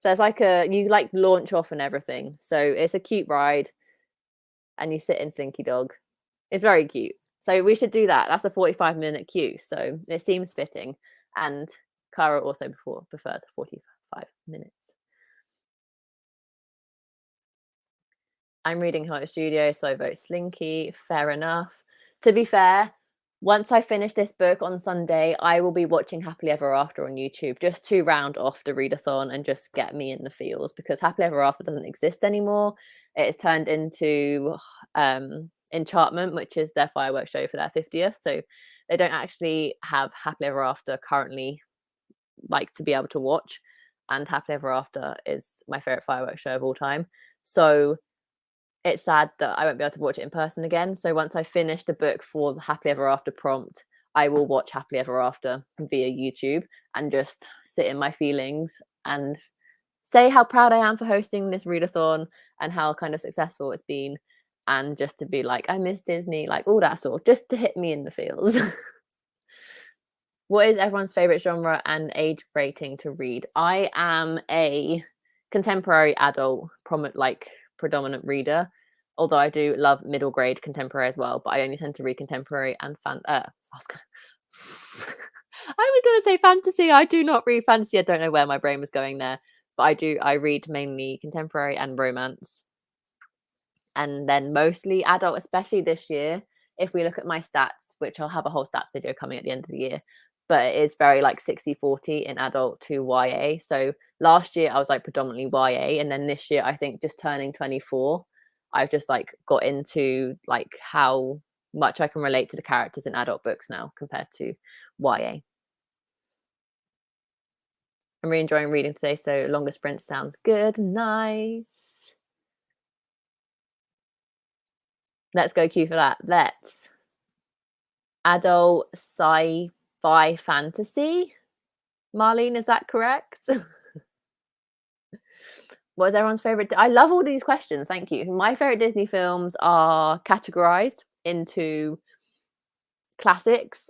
So it's like you like launch off and everything. So it's a cute ride, and you sit in Slinky Dog. It's very cute. So we should do that. That's a 45-minute queue. So it seems fitting. And Cara also prefers 45 minutes. I'm reading Hollywood Studio, so I vote Slinky. Fair enough. To be fair, once I finish this book on Sunday, I will be watching Happily Ever After on YouTube just to round off the readathon and just get me in the feels, because Happily Ever After doesn't exist anymore. It's turned into Enchantment, which is their fireworks show for their 50th. So they don't actually have Happily Ever After currently, like, to be able to watch. And Happily Ever After is my favorite fireworks show of all time. So it's sad that I won't be able to watch it in person again. So once I finish the book for the Happily Ever After prompt, I will watch Happily Ever After via YouTube and just sit in my feelings and say how proud I am for hosting this readathon and how kind of successful it's been. And just to be like, I miss Disney, like all that sort of, just to hit me in the feels. What is everyone's favorite genre and age rating to read? I am a contemporary adult predominant reader, although I do love middle grade contemporary as well, but I only tend to read contemporary and I was gonna say fantasy. I do not read fantasy. I don't know where my brain was going there, but I read mainly contemporary and romance, and then mostly adult, especially this year. If we look at my stats, which I'll have a whole stats video coming at the end of the year, but it is very like 60-40 in adult to YA. So last year I was like predominantly YA, and then this year I think just turning 24, I've just like got into like how much I can relate to the characters in adult books now compared to YA. I'm really enjoying reading today, so longer sprints sounds good. Nice. Let's go Q for that. Let's. Adult sci-fi fantasy. Marlene, is that correct? What is everyone's favorite? I love all these questions. Thank you. My favorite Disney films are categorized into classics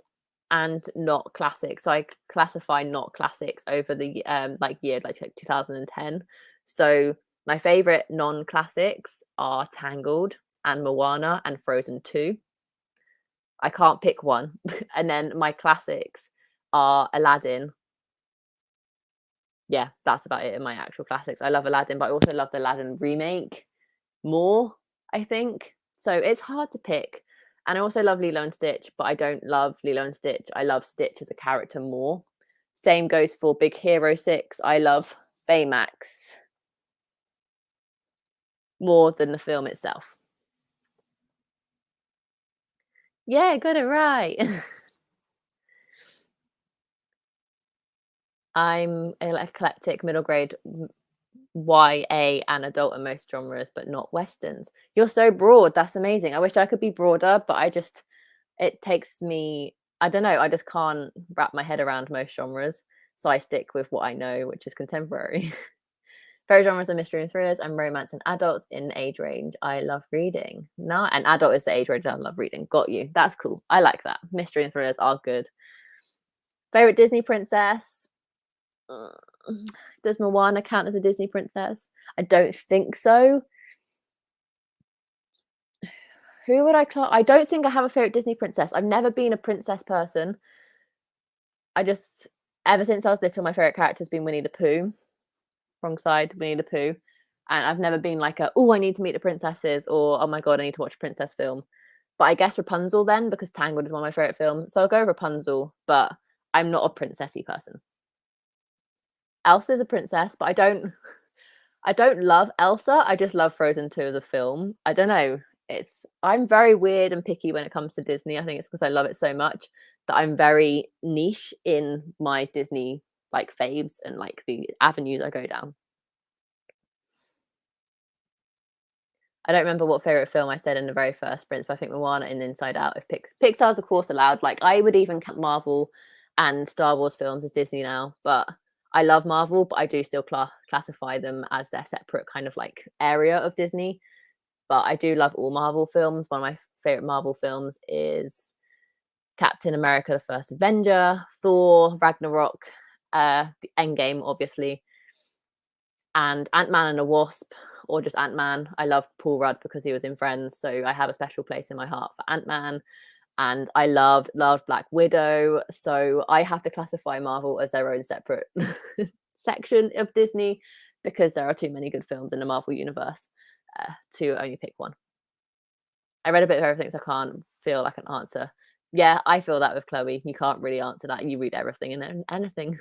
and not classics. So I classify not classics over the year like 2010. So my favorite non-classics are Tangled and Moana and Frozen 2. I can't pick one. And then my classics are Aladdin. Yeah, that's about it in my actual classics. I love Aladdin, but I also love the Aladdin remake more, I think. So it's hard to pick. And I also love Lilo and Stitch, but I don't love Lilo and Stitch. I love Stitch as a character more. Same goes for Big Hero 6. I love Baymax more than the film itself. Yeah, got it right. I'm an eclectic middle grade YA and adult in most genres, but not westerns. You're so broad. That's amazing. I wish I could be broader, but it takes me, I don't know, I just can't wrap my head around most genres. So I stick with what I know, which is contemporary. Favorite genres are mystery and thrillers and romance and adults in age range. I love reading. No, and adult is the age range I love reading. Got you. That's cool. I like that. Mystery and thrillers are good. Favorite Disney princess? Does Moana count as a Disney princess? I don't think so. Who would I class? I don't think I have a favorite Disney princess. I've never been a princess person. Ever since I was little, my favorite character has been Winnie the Pooh. Wrong side, Winnie the Pooh. And I've never been like I need to meet the princesses, or oh my god, I need to watch a princess film. But I guess Rapunzel then, because Tangled is one of my favorite films. So I'll go Rapunzel, but I'm not a princessy person. Elsa's a princess, but I don't love Elsa. I just love Frozen 2 as a film. I don't know. I'm very weird and picky when it comes to Disney. I think it's because I love it so much that I'm very niche in my Disney like faves and like the avenues I go down. I don't remember what favorite film I said in the very first sprints, but I think Moana and Inside Out. If Pixar's of course allowed, like I would even count Marvel and Star Wars films as Disney now, but I love Marvel, but I do still classify them as their separate kind of like area of Disney. But I do love all Marvel films. One of my favorite Marvel films is Captain America: The First Avenger, Thor, Ragnarok, the Endgame, obviously, and Ant-Man and the Wasp, or just Ant-Man. I love Paul Rudd because he was in Friends, so I have a special place in my heart for Ant-Man. And I loved Black Widow, so I have to classify Marvel as their own separate section of Disney because there are too many good films in the Marvel universe to only pick one. I read a bit of everything, so I can't feel like an answer. Yeah, I feel that with Chloe. You can't really answer that. You read everything and anything.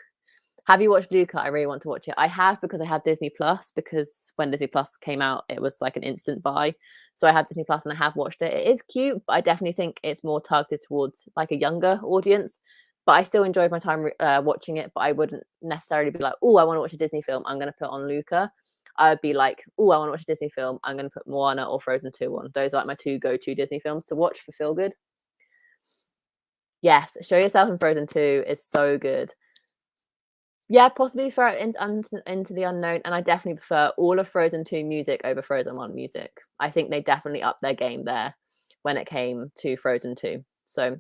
Have you watched Luca? I really want to watch it. I have because I have Disney Plus, because when Disney Plus came out, it was like an instant buy. So I have Disney Plus and I have watched it. It is cute, but I definitely think it's more targeted towards like a younger audience. But I still enjoyed my time watching it, but I wouldn't necessarily be like, oh, I want to watch a Disney film, I'm going to put on Luca. I would be like, oh, I want to watch a Disney film, I'm going to put Moana or Frozen 2 on. Those are like my two go-to Disney films to watch for feel good. Yes, Show Yourself in Frozen 2 is so good. Yeah, possibly throw it into the unknown, and I definitely prefer all of Frozen 2 music over Frozen 1 music. I think they definitely upped their game there when it came to Frozen 2. So,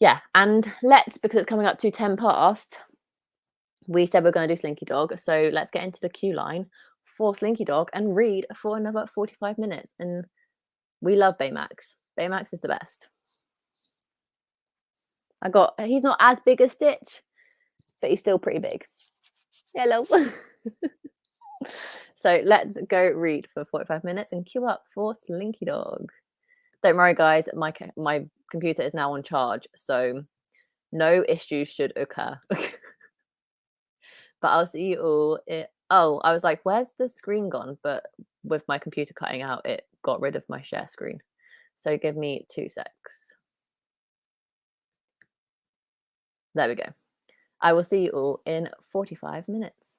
yeah, and because it's coming up to 10 past, we said we're going to do Slinky Dog, so let's get into the queue line for Slinky Dog and read for another 45 minutes. And we love Baymax. Baymax is the best. He's not as big as Stitch, but he's still pretty big. Hello. So let's go read for 45 minutes and queue up for Slinky Dog. Don't worry, guys. My computer is now on charge, so no issues should occur. But I'll see you all. Oh, I was like, where's the screen gone? But with my computer cutting out, it got rid of my share screen. So give me 2 secs. There we go. I will see you all in 45 minutes.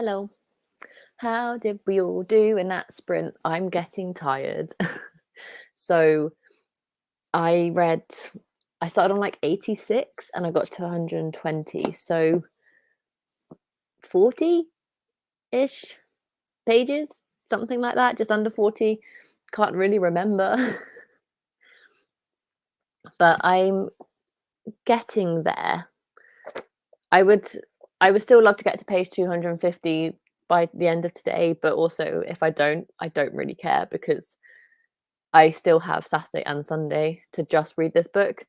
Hello. How did we all do in that sprint? I'm getting tired. So I started on like 86 and I got to 120. So 40-ish pages, something like that, just under 40. Can't really remember. But I'm getting there. I would still love to get to page 250 by the end of today, but also if I don't really care because I still have Saturday and Sunday to just read this book.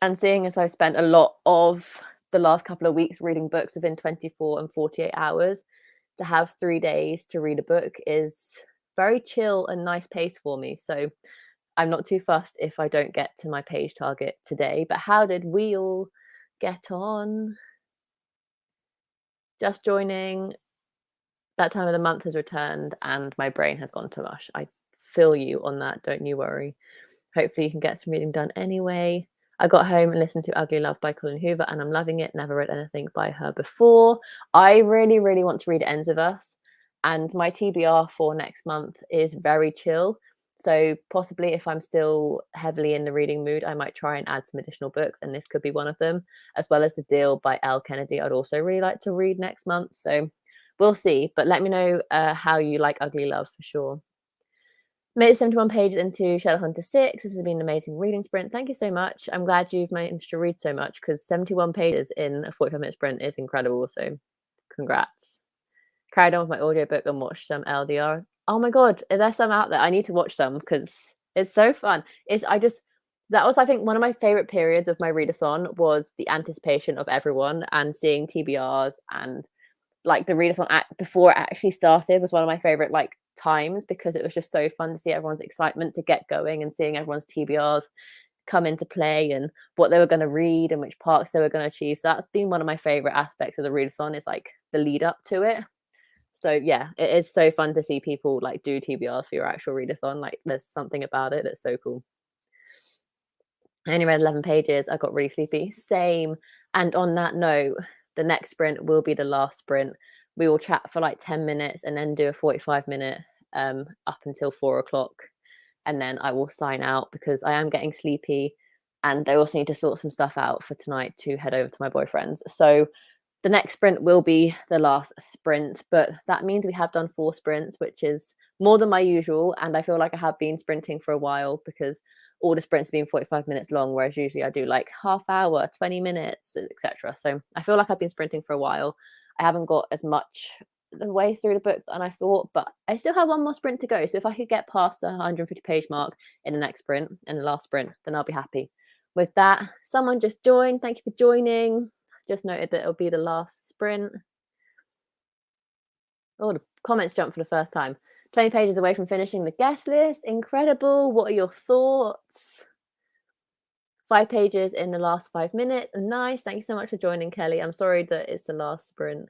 And seeing as I've spent a lot of the last couple of weeks reading books within 24 and 48 hours, to have 3 days to read a book is very chill and nice pace for me. So I'm not too fussed if I don't get to my page target today. But how did we all get on? Just joining. That time of the month has returned and my brain has gone to mush. I feel you on that. Don't you worry. Hopefully you can get some reading done anyway. I got home and listened to Ugly Love by Colin Hoover and I'm loving it. Never read anything by her before. I really, really want to read It Ends With Us. And my TBR for next month is very chill. So possibly if I'm still heavily in the reading mood, I might try and add some additional books. And this could be one of them, as well as The Deal by Elle Kennedy. I'd also really like to read next month. So we'll see. But let me know how you like Ugly Love for sure. Made it 71 pages into Shadowhunter 6. This has been an amazing reading sprint. Thank you so much. I'm glad you've managed to read so much because 71 pages in a 45-minute sprint is incredible. So congrats. Carried on with my audiobook and watched some LDR. Oh my God, there's some out there. I need to watch some because it's so fun. That was, I think, one of my favorite periods of my readathon was the anticipation of everyone and seeing TBRs, and like the readathon before it actually started was one of my favorite like times because it was just so fun to see everyone's excitement to get going and seeing everyone's TBRs come into play and what they were going to read and which parts they were going to achieve. So that's been one of my favorite aspects of the readathon, is like the lead up to it. So yeah, it is so fun to see people like do TBRs for your actual readathon. Like there's something about it that's so cool. I only read 11 pages. I got really sleepy. Same. And on that note, the next sprint will be the last sprint. We will chat for like 10 minutes and then do a 45-minute up until 4 o'clock. And then I will sign out because I am getting sleepy. And I also need to sort some stuff out for tonight to head over to my boyfriend's. So the next sprint will be the last sprint, but that means we have done 4 sprints, which is more than my usual. And I feel like I have been sprinting for a while because all the sprints have been 45 minutes long, whereas usually I do like half hour, 20 minutes, etc. So I feel like I've been sprinting for a while. I haven't got as much the way through the book than I thought, but I still have one more sprint to go. So if I could get past the 150 page mark in the next sprint, in the last sprint, then I'll be happy. With that, someone just joined. Thank you for joining. Just noted that it'll be the last sprint. Oh, the comments jumped for the first time. 20 pages away from finishing the guest list. Incredible. What are your thoughts? 5 pages in the last 5 minutes. Nice. Thank you so much for joining, Kelly. I'm sorry that it's the last sprint.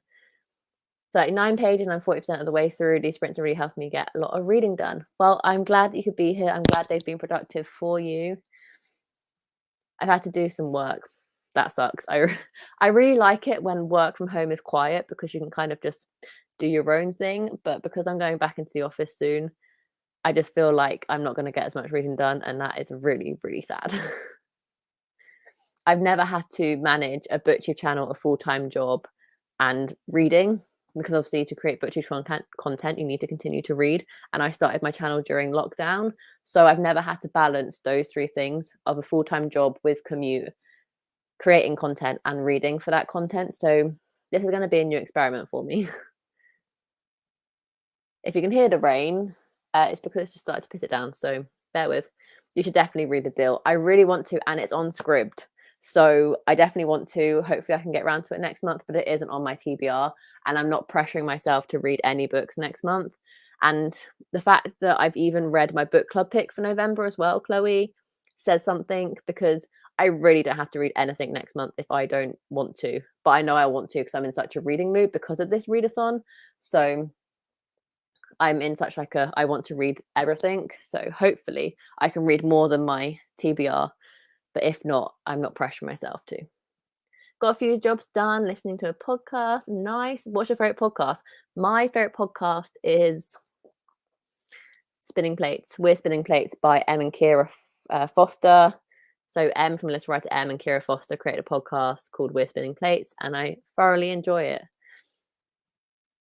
39 pages and I'm 40% of the way through. These sprints are really helping me get a lot of reading done. Well, I'm glad that you could be here. I'm glad they've been productive for you. I've had to do some work. That sucks. I really like it when work from home is quiet because you can kind of just do your own thing. But because I'm going back into the office soon, I just feel like I'm not going to get as much reading done. And that is really, really sad. I've never had to manage a BookTube channel, a full-time job, and reading, because obviously to create BookTube content, you need to continue to read. And I started my channel during lockdown. So I've never had to balance those 3 things of a full-time job with commute, creating content and reading for that content. So this is going to be a new experiment for me. If you can hear the rain, it's because it's just started to piss it down. So bear with. You should definitely read The Deal. I really want to, and it's on Scribd. So I definitely want to. Hopefully I can get around to it next month, but it isn't on my TBR. And I'm not pressuring myself to read any books next month. And the fact that I've even read my book club pick for November as well, Chloe, says something, because I really don't have to read anything next month if I don't want to. But I know I want to because I'm in such a reading mood because of this readathon. So I'm in such like I want to read everything. So hopefully I can read more than my TBR. But if not, I'm not pressuring myself to. Got a few jobs done, listening to a podcast. Nice. What's your favorite podcast? My favorite podcast is Spinning Plates. We're Spinning Plates by Em and Kira Foster. So Em from Little Writer Em and Kira Foster created a podcast called We're Spinning Plates, and I thoroughly enjoy it.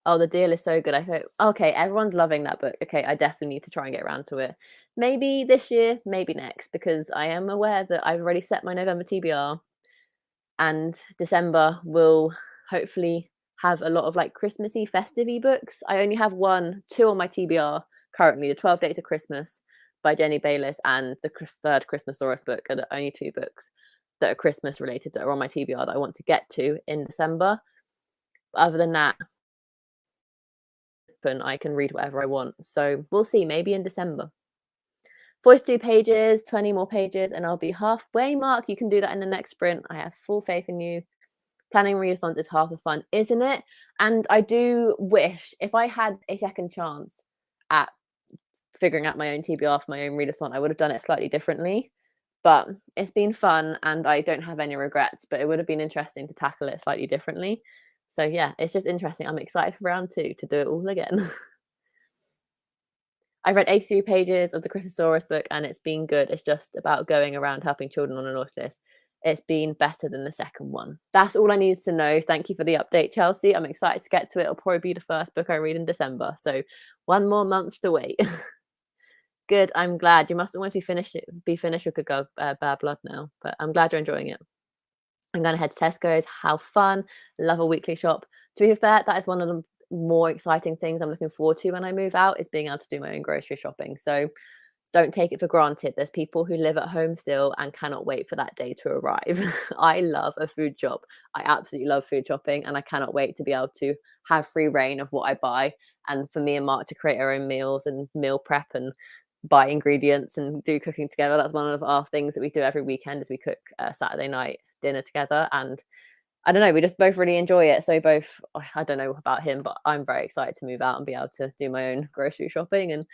Oh, The Deal is so good. I hope. Okay, everyone's loving that book. Okay, I definitely need to try and get around to it. Maybe this year, maybe next, because I am aware that I've already set my November TBR, and December will hopefully have a lot of like Christmassy, festive books. I only have two on my TBR currently: The 12 Days of Christmas by Jenny Bayliss and the third Christmasaurus book are the only two books that are Christmas related that are on my TBR that I want to get to in December. But other than that, I can read whatever I want. So we'll see, maybe in December. 42 pages, 20 more pages, and I'll be halfway mark. You can do that in the next sprint. I have full faith in you. Planning readathons is half the fun, isn't it? And I do wish if I had a second chance at figuring out my own TBR for my own readathon, I would have done it slightly differently. But it's been fun and I don't have any regrets, but it would have been interesting to tackle it slightly differently. So yeah, it's just interesting. I'm excited for round 2 to do it all again. I've read 83 pages of the Christmasaurus book and it's been good. It's just about going around helping children on a naughty list. It's been better than the second one. That's all I need to know. Thank you for the update, Chelsea. I'm excited to get to it. It'll probably be the first book I read in December. So 1 more month to wait. Good. I'm glad. You must almost be finished with Good Girl Bad Blood now. But I'm glad you're enjoying it. I'm going to head to Tesco's. How fun. Love a weekly shop. To be fair, that is one of the more exciting things I'm looking forward to when I move out, is being able to do my own grocery shopping. So don't take it for granted. There's people who live at home still and cannot wait for that day to arrive. I love a food shop. I absolutely love food shopping, and I cannot wait to be able to have free reign of what I buy. And for me and Mark to create our own meals and meal prep and buy ingredients and do cooking together. That's one of our things that we do every weekend, is we cook Saturday night dinner together. And I don't know, we just both really enjoy it. So both, I don't know about him, but I'm very excited to move out and be able to do my own grocery shopping and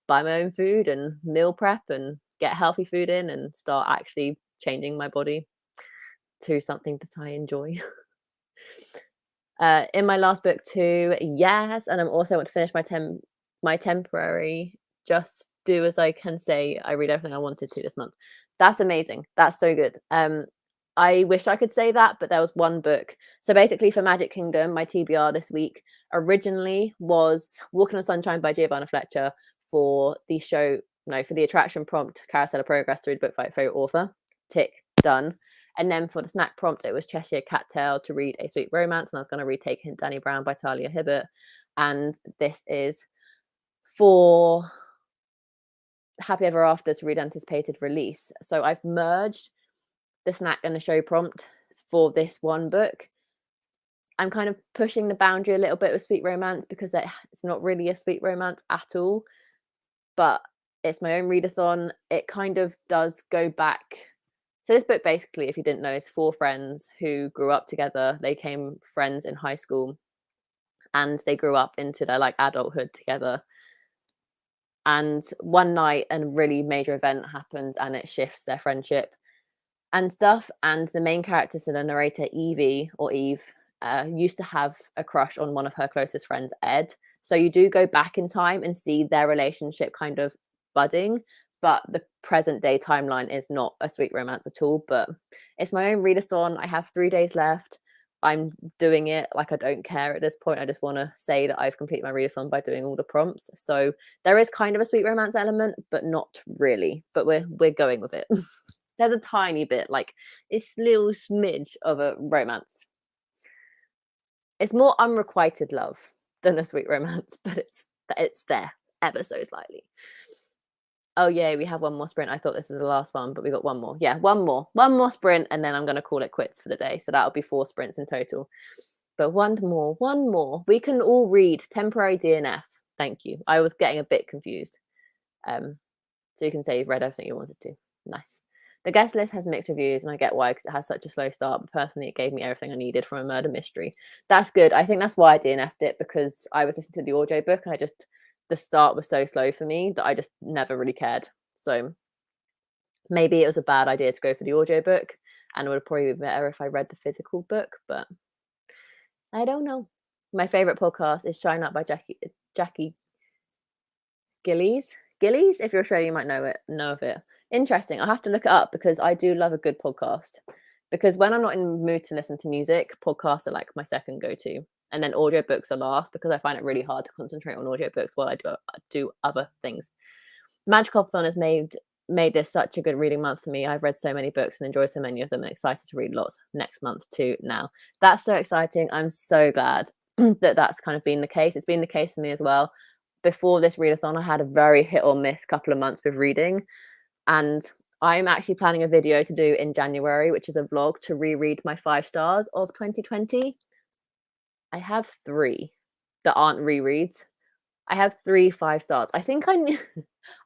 buy my own food and meal prep and get healthy food in and start actually changing my body to something that I enjoy. In my last book too, yes, and I'm also want to finish my temporary Just Do As I Can Say I Read Everything I Wanted to this month. That's amazing. That's so good. I wish I could say that, but there was one book. So basically for Magic Kingdom, my TBR this week originally was Walking on Sunshine by Giovanna Fletcher for the attraction prompt, Carousel of Progress to read book by favorite author. Tick, done. And then for the snack prompt, it was Cheshire Cattail to read A Sweet Romance, and I was going to read Taking Danny Brown by Talia Hibbert. And this is for Happy Ever After to read anticipated release. So I've merged the snack and the show prompt for this one book. I'm kind of pushing the boundary a little bit with Sweet Romance because it's not really a sweet romance at all, but it's my own readathon. It kind of does go back. So this book basically, if you didn't know, is 4 friends who grew up together. They became friends in high school and they grew up into their like adulthood together. And one night a really major event happens and it shifts their friendship and stuff. And the main character, so the narrator, Eve, used to have a crush on one of her closest friends, Ed. So you do go back in time and see their relationship kind of budding, but the present day timeline is not a sweet romance at all. But it's my own readathon. I have 3 days left. I'm doing it like I don't care at this point. I just want to say that I've completed my readathon by doing all the prompts. So there is kind of a sweet romance element, but not really. But we're going with it. There's a tiny bit, like it's a little smidge of a romance. It's more unrequited love than a sweet romance, but it's there ever so slightly. Oh yeah, we have one more sprint. I thought this was the last one, but we got one more. Yeah, one more sprint, and then I'm going to call it quits for the day. So that'll be 4 sprints in total. But one more. We can all read temporary DNF. Thank you. I was getting a bit confused. So you can say you've read everything you wanted to. Nice. The guest list has mixed reviews, and I get why, because it has such a slow start, but personally it gave me everything I needed from a murder mystery. That's good. I think that's why I DNF'd it, because I was listening to the audiobook and the start was so slow for me that I just never really cared. So maybe it was a bad idea to go for the audiobook and it would probably be better if I read the physical book, but I don't know. My favorite podcast is Shine Up by Jackie Gillies. If you're Australian, you might know of it. Interesting. I'll have to look it up because I do love a good podcast. Because when I'm not in the mood to listen to music, podcasts are like my second go-to. And then audiobooks are last because I find it really hard to concentrate on audiobooks while I do other things. Magical Hopathon has made this such a good reading month for me. I've read so many books and enjoyed so many of them, and excited to read lots next month too now. That's so exciting. I'm so glad that that's kind of been the case. It's been the case for me as well. Before this readathon, I had a very hit or miss couple of months with reading, and I'm actually planning a video to do in January, which is a vlog to reread my 5 stars of 2020. I have 3 that aren't rereads. I have 3 5 stars. I think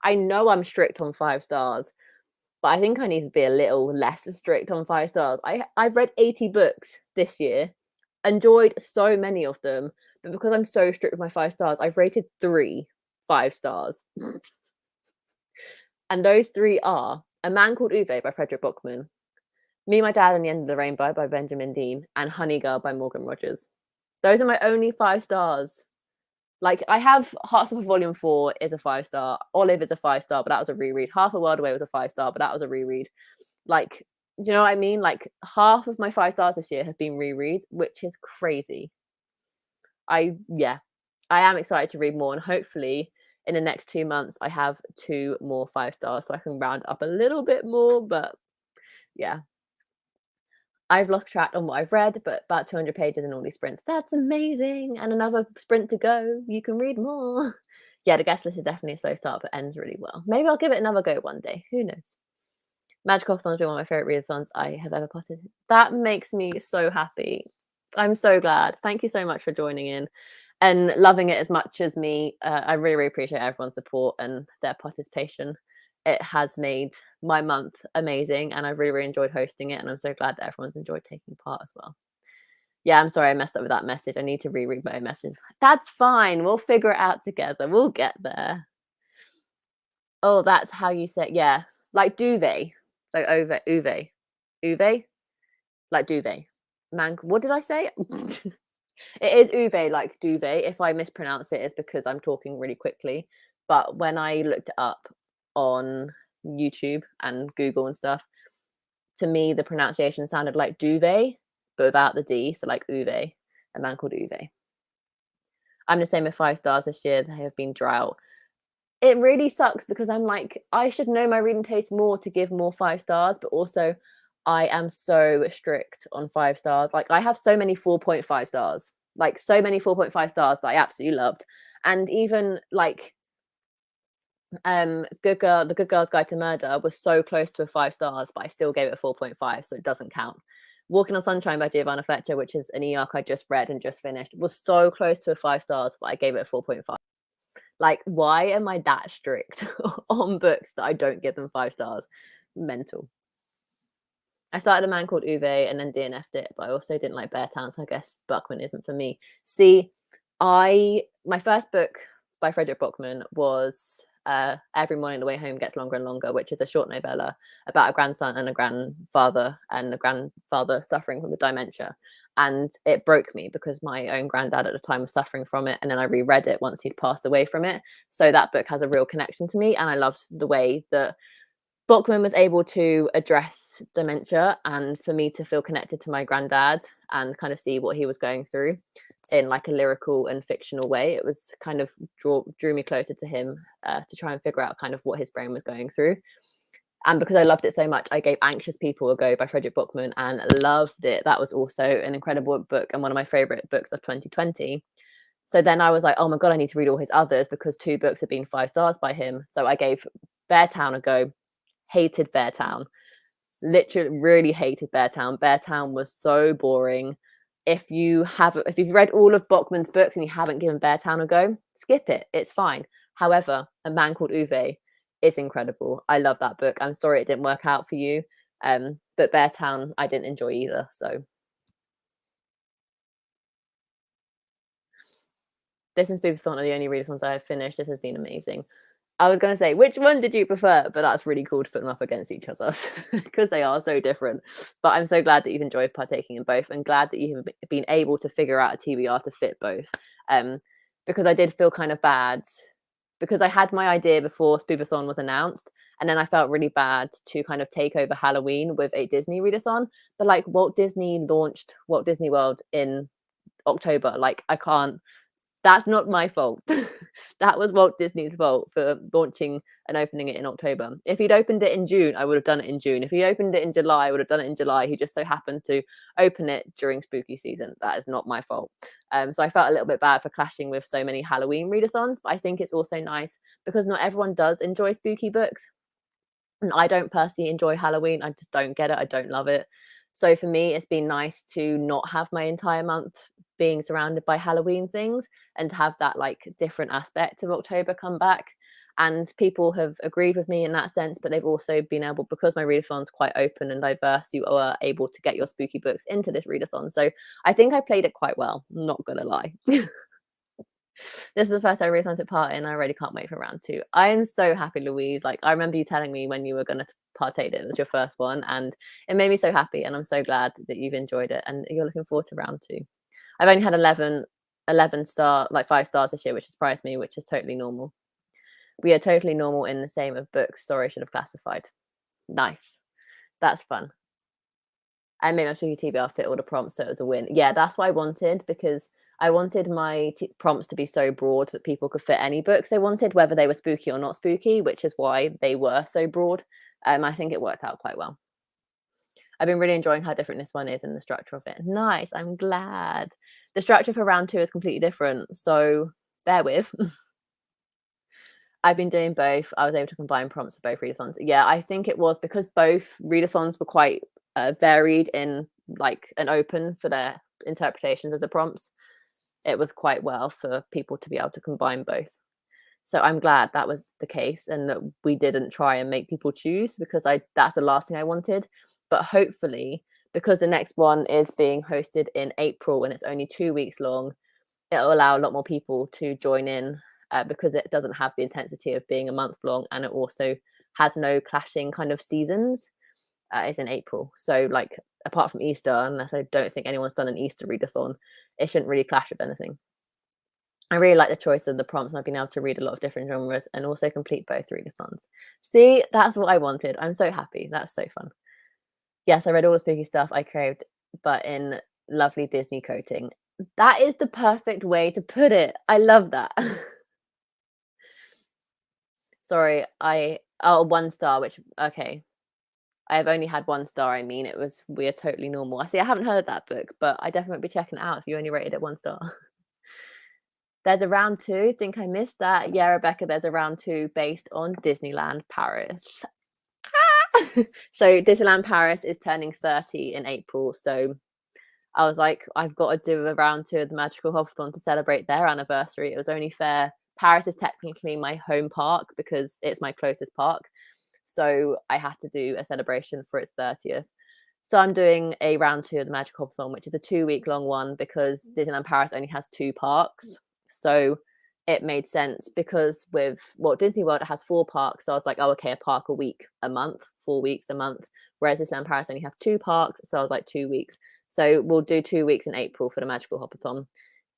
I know I'm strict on 5 stars, but I think I need to be a little less strict on 5 stars. I've read 80 books this year, enjoyed so many of them, but because I'm so strict with my 5 stars, I've rated 3 5 stars. And those 3 are A Man Called Uwe by Frederick Buchman, Me, My Dad and the End of the Rainbow by Benjamin Dean, and Honey Girl by Morgan Rogers. Those are my only 5 stars. Like, I have Heartstopper Volume 4 is a 5 star. Olive is a 5 star, but that was a reread. Half a World Away was a 5 star, but that was a reread. Like, do you know what I mean? Like, half of my 5 stars this year have been rereads, which is crazy. I am excited to read more, and hopefully in the next 2 months I have 2 more 5 stars so I can round up a little bit more. But yeah, I've lost track on what I've read, but about 200 pages in all these sprints. That's amazing. And another sprint to go. You can read more. Yeah, the guest list is definitely a slow start, but ends really well. Maybe I'll give it another go one day. Who knows? Magical Hopathon has been one of my favorite readathons I have ever potted. That makes me so happy. I'm so glad. Thank you so much for joining in and loving it as much as me. I really, really appreciate everyone's support and their participation. It has made my month amazing, and I really, really enjoyed hosting it, and I'm so glad that everyone's enjoyed taking part as well. Yeah, I'm sorry I messed up with that message. I need to reread my message. That's fine. We'll figure it out together. We'll get there. Oh, that's how you say it. Yeah, like duvet. So over uve, like duvet. Man, what did I say? It is uve, like duvet. If I mispronounce it, it's because I'm talking really quickly. But when I looked it up on YouTube and Google and stuff, to me the pronunciation sounded like duvet, but without the D, so like uve. A Man Called Uwe. I'm the same with 5 stars this year. They have been drought. It really sucks because I'm like, I should know my reading taste more to give more 5 stars, but also I am so strict on 5 stars. Like, I have so many 4.5 stars, like so many 4.5 stars that I absolutely loved. And even like the Good Girl's Guide to Murder was so close to a 5 stars, but I still gave it a 4.5, so it doesn't count. Walking on Sunshine by Giovanna Fletcher, which is an e-arc I just read and just finished, was so close to a 5 stars, but I gave it a 4.5. Like, why am I that strict on books that I don't give them 5 stars? Mental. I started A Man Called Uwe and then DNF'd it, but I also didn't like Beartown, so I guess Buchman isn't for me. See, my first book by Frederick Buchman was Every Morning the Way Home Gets Longer and Longer, which is a short novella about a grandson and a grandfather, and the grandfather suffering from the dementia. And it broke me because my own granddad at the time was suffering from it, and then I reread it once he'd passed away from it. So that book has a real connection to me, and I loved the way that Buchman was able to address dementia, and for me to feel connected to my granddad and kind of see what he was going through in like a lyrical and fictional way. It was kind of drew me closer to him to try and figure out kind of what his brain was going through. And because I loved it so much, I gave Anxious People a go by Frederick Buchman and loved it. That was also an incredible book and one of my favorite books of 2020. So then I was like, oh my God, I need to read all his others because 2 books have been 5 stars by him. So I gave Beartown a go. Hated Beartown. Literally really hated Beartown. Beartown was so boring. If you've read all of Buchman's books and you haven't given Beartown a go, skip it. It's fine. However, A Man Called Uwe is incredible. I love that book. I'm sorry it didn't work out for you. But Beartown I didn't enjoy either. So Business Hopathon are the only readathons I have finished. This has been amazing. I was going to say, which one did you prefer? But that's really cool to put them up against each other because they are so different. But I'm so glad that you've enjoyed partaking in both, and glad that you've been able to figure out a TBR to fit both. Because I did feel kind of bad because I had my idea before Spoophathon was announced, and then I felt really bad to kind of take over Halloween with a Disney readathon. But like Walt Disney launched Walt Disney World in October. Like I can't. That's not my fault. That was Walt Disney's fault for launching and opening it in October. If he'd opened it in June, I would have done it in June. If he opened it in July, I would have done it in July. He just so happened to open it during spooky season. That is not my fault. So I felt a little bit bad for clashing with so many Halloween readathons, but I think it's also nice because not everyone does enjoy spooky books. And I don't personally enjoy Halloween. I just don't get it. I don't love it. So for me, it's been nice to not have my entire month being surrounded by Halloween things and to have that like different aspect of October come back. And people have agreed with me in that sense, but they've also been able, because my readathon's quite open and diverse, you are able to get your spooky books into this readathon. So I think I played it quite well, I'm not gonna lie. This is the first I really took part in. I already can't wait for round 2. I am so happy, Louise. Like, I remember you telling me when you were going to partake that it was your first one, and it made me so happy. And I'm so glad that you've enjoyed it and you're looking forward to round 2. I've only had 11 star, like 5 stars this year, which surprised me, which is totally normal. We are totally normal in the same of books. Sorry, should have classified. Nice. That's fun. I made my spooky TBR fit all the prompts, so it was a win. Yeah, that's what I wanted, because I wanted my prompts to be so broad that people could fit any books they wanted, whether they were spooky or not spooky, which is why they were so broad. I think it worked out quite well. I've been really enjoying how different this one is and the structure of it. Nice, I'm glad. The structure for round 2 is completely different, so bear with. I've been doing both. I was able to combine prompts for both readathons. Yeah, I think it was because both readathons were quite varied in like an open for their interpretations of the prompts. It was quite well for people to be able to combine both. So I'm glad that was the case and that we didn't try and make people choose, because that's the last thing I wanted. But hopefully, because the next one is being hosted in April and it's only 2 weeks long, it'll allow a lot more people to join in, because it doesn't have the intensity of being a month long, and it also has no clashing kind of seasons. It's in April, so like apart from Easter, unless I don't think anyone's done an Easter readathon, it shouldn't really clash with anything. I really like the choice of the prompts, and I've been able to read a lot of different genres and also complete both readathons. See, that's what I wanted. I'm so happy. That's so fun. Yes, I read all the spooky stuff I craved, but in lovely Disney coating. That is the perfect way to put it. I love that. Sorry, 1 star, which, okay. I've only had 1 star. I mean, it was We Are Totally Normal. I see, I haven't heard that book, but I definitely won't be checking it out if you only rated it 1 star. There's a round 2. Think I missed that. Yeah, Rebecca, there's a round 2 based on Disneyland Paris. So Disneyland Paris is turning 30 in April. So I was like, I've got to do a round 2 of the Magical Hopathon to celebrate their anniversary. It was only fair. Paris is technically my home park because it's my closest park. So I had to do a celebration for its 30th. So I'm doing a round 2 of the Magical Hopathon, which is a 2-week long one because Disneyland Paris only has 2 parks. So it made sense, because with Disney World, it has 4 parks. So I was like, oh, okay, a park a week, a month, 4 weeks a month. Whereas Disneyland Paris only have 2 parks. So I was like 2 weeks. So we'll do 2 weeks in April for the Magical Hopathon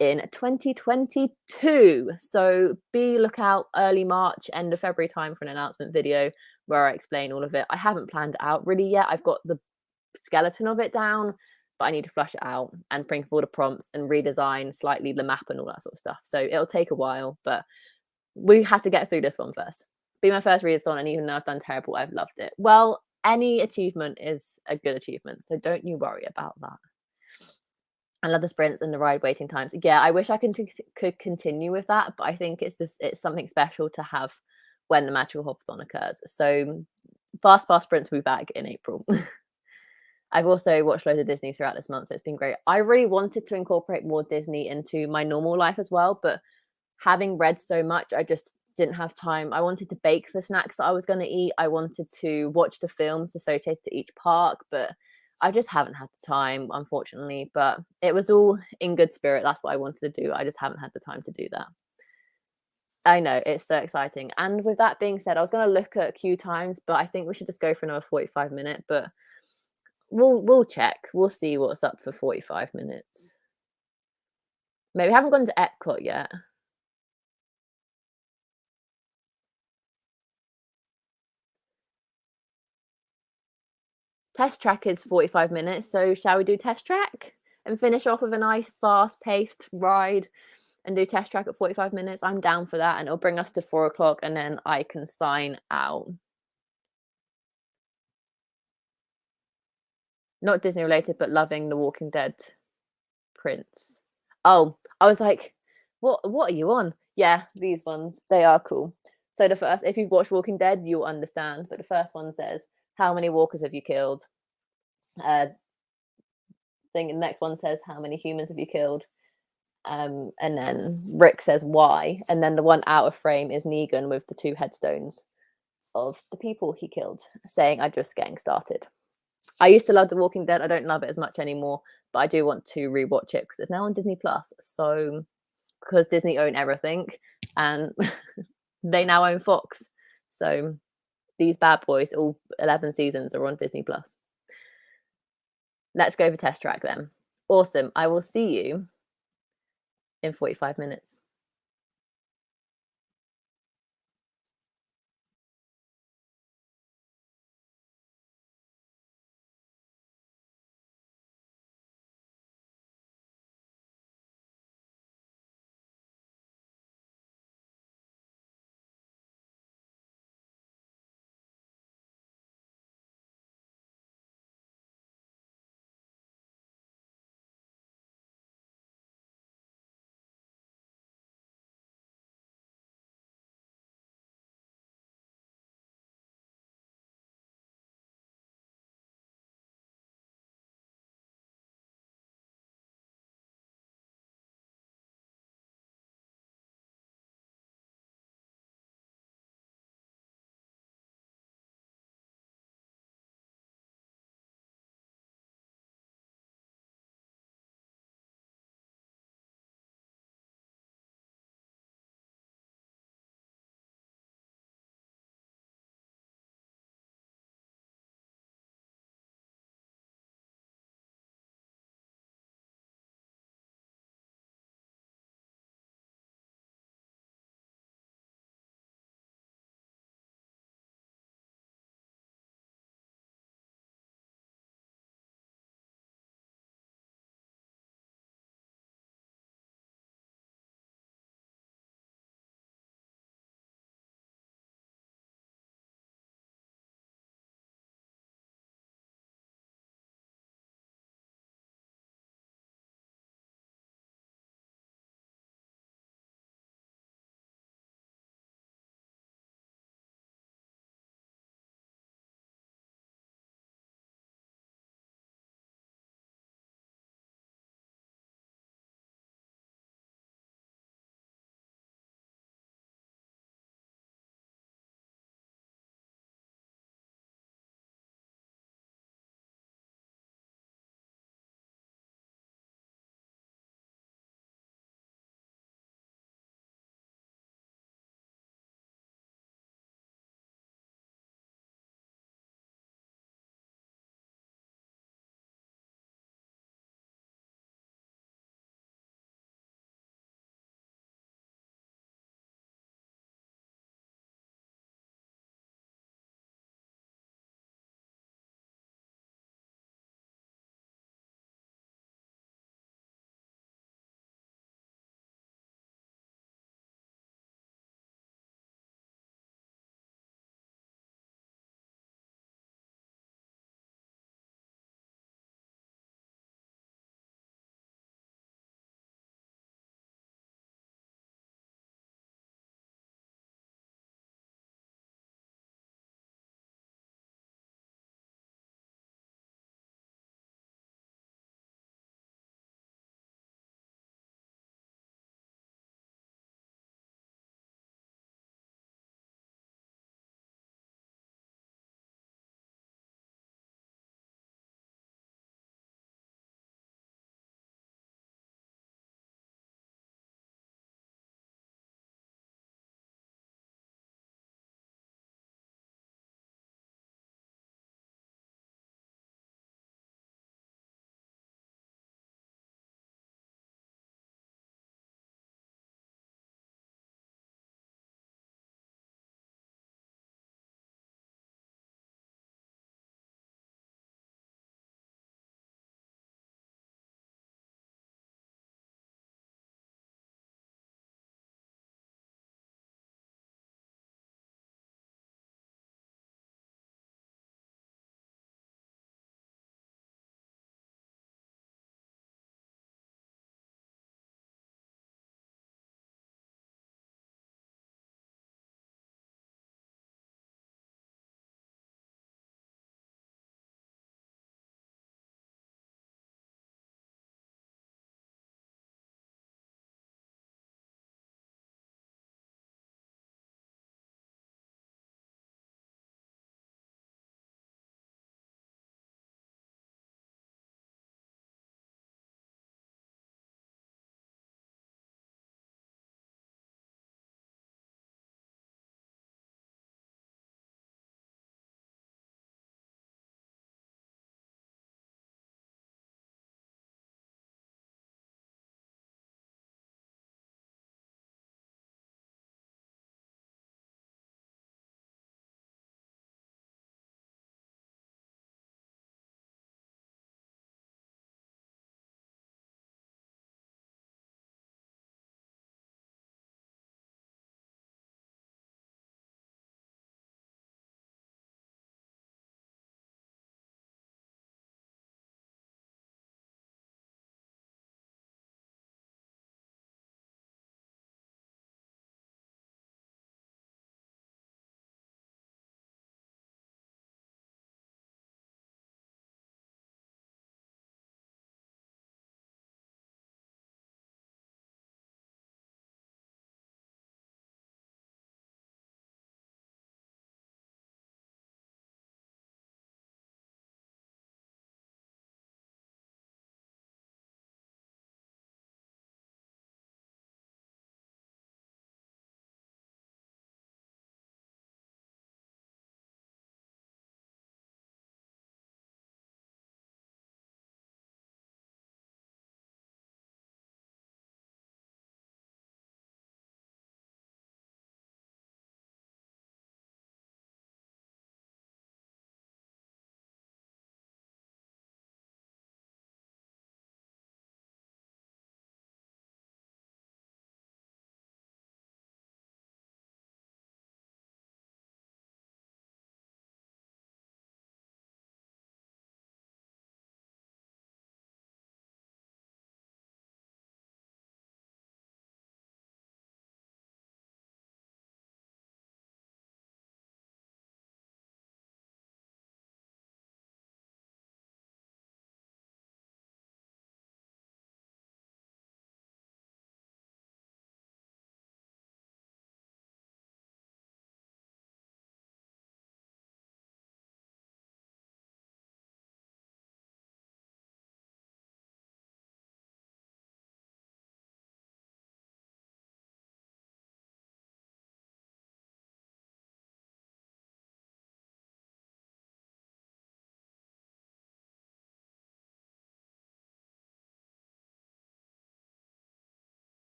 in 2022. So be lookout early March, end of February time for an announcement video where I explain all of it. I haven't planned it out really yet. I've got the skeleton of it down, but I need to flush it out and bring forward the prompts and redesign slightly the map and all that sort of stuff. So it'll take a while, but we have to get through this one first. Be my first readathon, and even though I've done terrible, I've loved it. Well, any achievement is a good achievement, so don't you worry about that. I love the sprints and the ride waiting times. Yeah, I wish I could continue with that, but I think it's something special to have when the Magical Hopathon occurs. So fast sprints will be back in April. I've also watched loads of Disney throughout this month, so it's been great. I really wanted to incorporate more Disney into my normal life as well, but having read so much, I just didn't have time. I wanted to bake the snacks that I was going to eat. I wanted to watch the films associated to each park, but I just haven't had the time, unfortunately. But it was all in good spirit. That's what I wanted to do. I just haven't had the time to do that. I know, it's so exciting. And with that being said, I was going to look at queue times, but I think we should just go for another 45 minute. But we'll check. We'll see what's up for 45 minutes. Maybe we haven't gone to Epcot yet. Test track is 45 minutes, so shall we do test track and finish off with a nice fast-paced ride and do test track at 45 minutes? I'm down for that, and it'll bring us to 4 o'clock, and then I can sign out. Not Disney related, but loving The Walking Dead prints. Oh, I was like, what are you on? Yeah, these ones, they are cool. So the first, if you've watched Walking Dead, you'll understand. But the first one says, "How many walkers have you killed?" Thing. The next one says, "How many humans have you killed?" And then Rick says, "Why?" And then the one out of frame is Negan with the 2 headstones of the people he killed, saying, "I'm just getting started." I used to love The Walking Dead. I don't love it as much anymore, but I do want to rewatch it because it's now on Disney Plus. So because Disney own everything, and they now own Fox, so these bad boys, all 11 seasons, are on Disney Plus. Let's go for test track then. Awesome. I will see you in 45 minutes.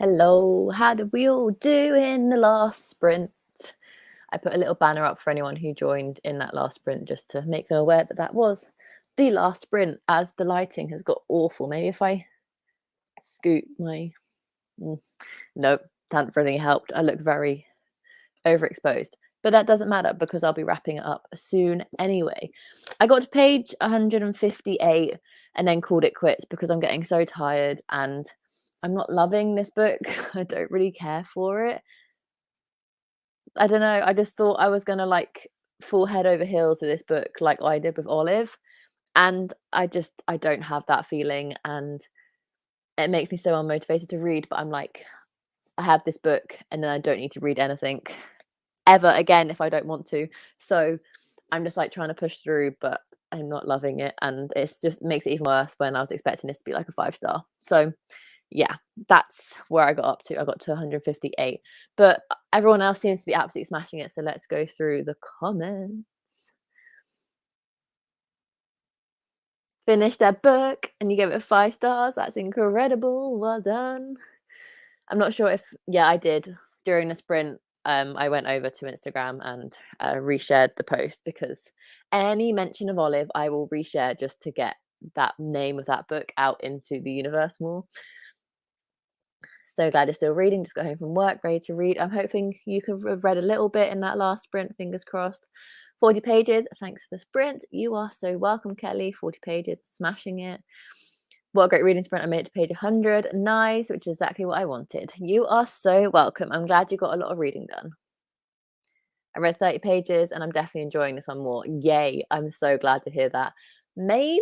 Hello, how did we all do in the last sprint? I put a little banner up for anyone who joined in that last sprint just to make them aware that that was the last sprint, as the lighting has got awful. Maybe if I scoot my... Nope, hasn't really helped. I look very overexposed. But that doesn't matter because I'll be wrapping it up soon anyway. I got to page 158 and then called it quits because I'm getting so tired and I'm not loving this book. I don't really care for it. I don't know. I just thought I was going to like fall head over heels with this book like I did with Olive. And I don't have that feeling. And it makes me so unmotivated to read. But I'm like, I have this book and then I don't need to read anything ever again if I don't want to. So I'm just like trying to push through, but I'm not loving it. And it's just makes it even worse when I was expecting this to be like a 5-star. So yeah, that's where I got up to. I got to 158, but everyone else seems to be absolutely smashing it. So let's go through the comments. Finished that book and you gave it 5 stars. That's incredible. Well done. I'm not sure if, yeah, I did during the sprint. I went over to Instagram and reshared the post because any mention of Olive, I will reshare just to get that name of that book out into the universe more. So glad you're still reading. Just got home from work, ready to read. I'm hoping you could have read a little bit in that last sprint. Fingers crossed. 40 pages, thanks to the sprint. You are so welcome, Kelly. 40 pages, smashing it. What a great reading sprint. I made it to page 100. Nice, which is exactly what I wanted. You are so welcome. I'm glad you got a lot of reading done. I read 30 pages and I'm definitely enjoying this one more. Yay. I'm so glad to hear that. Maybe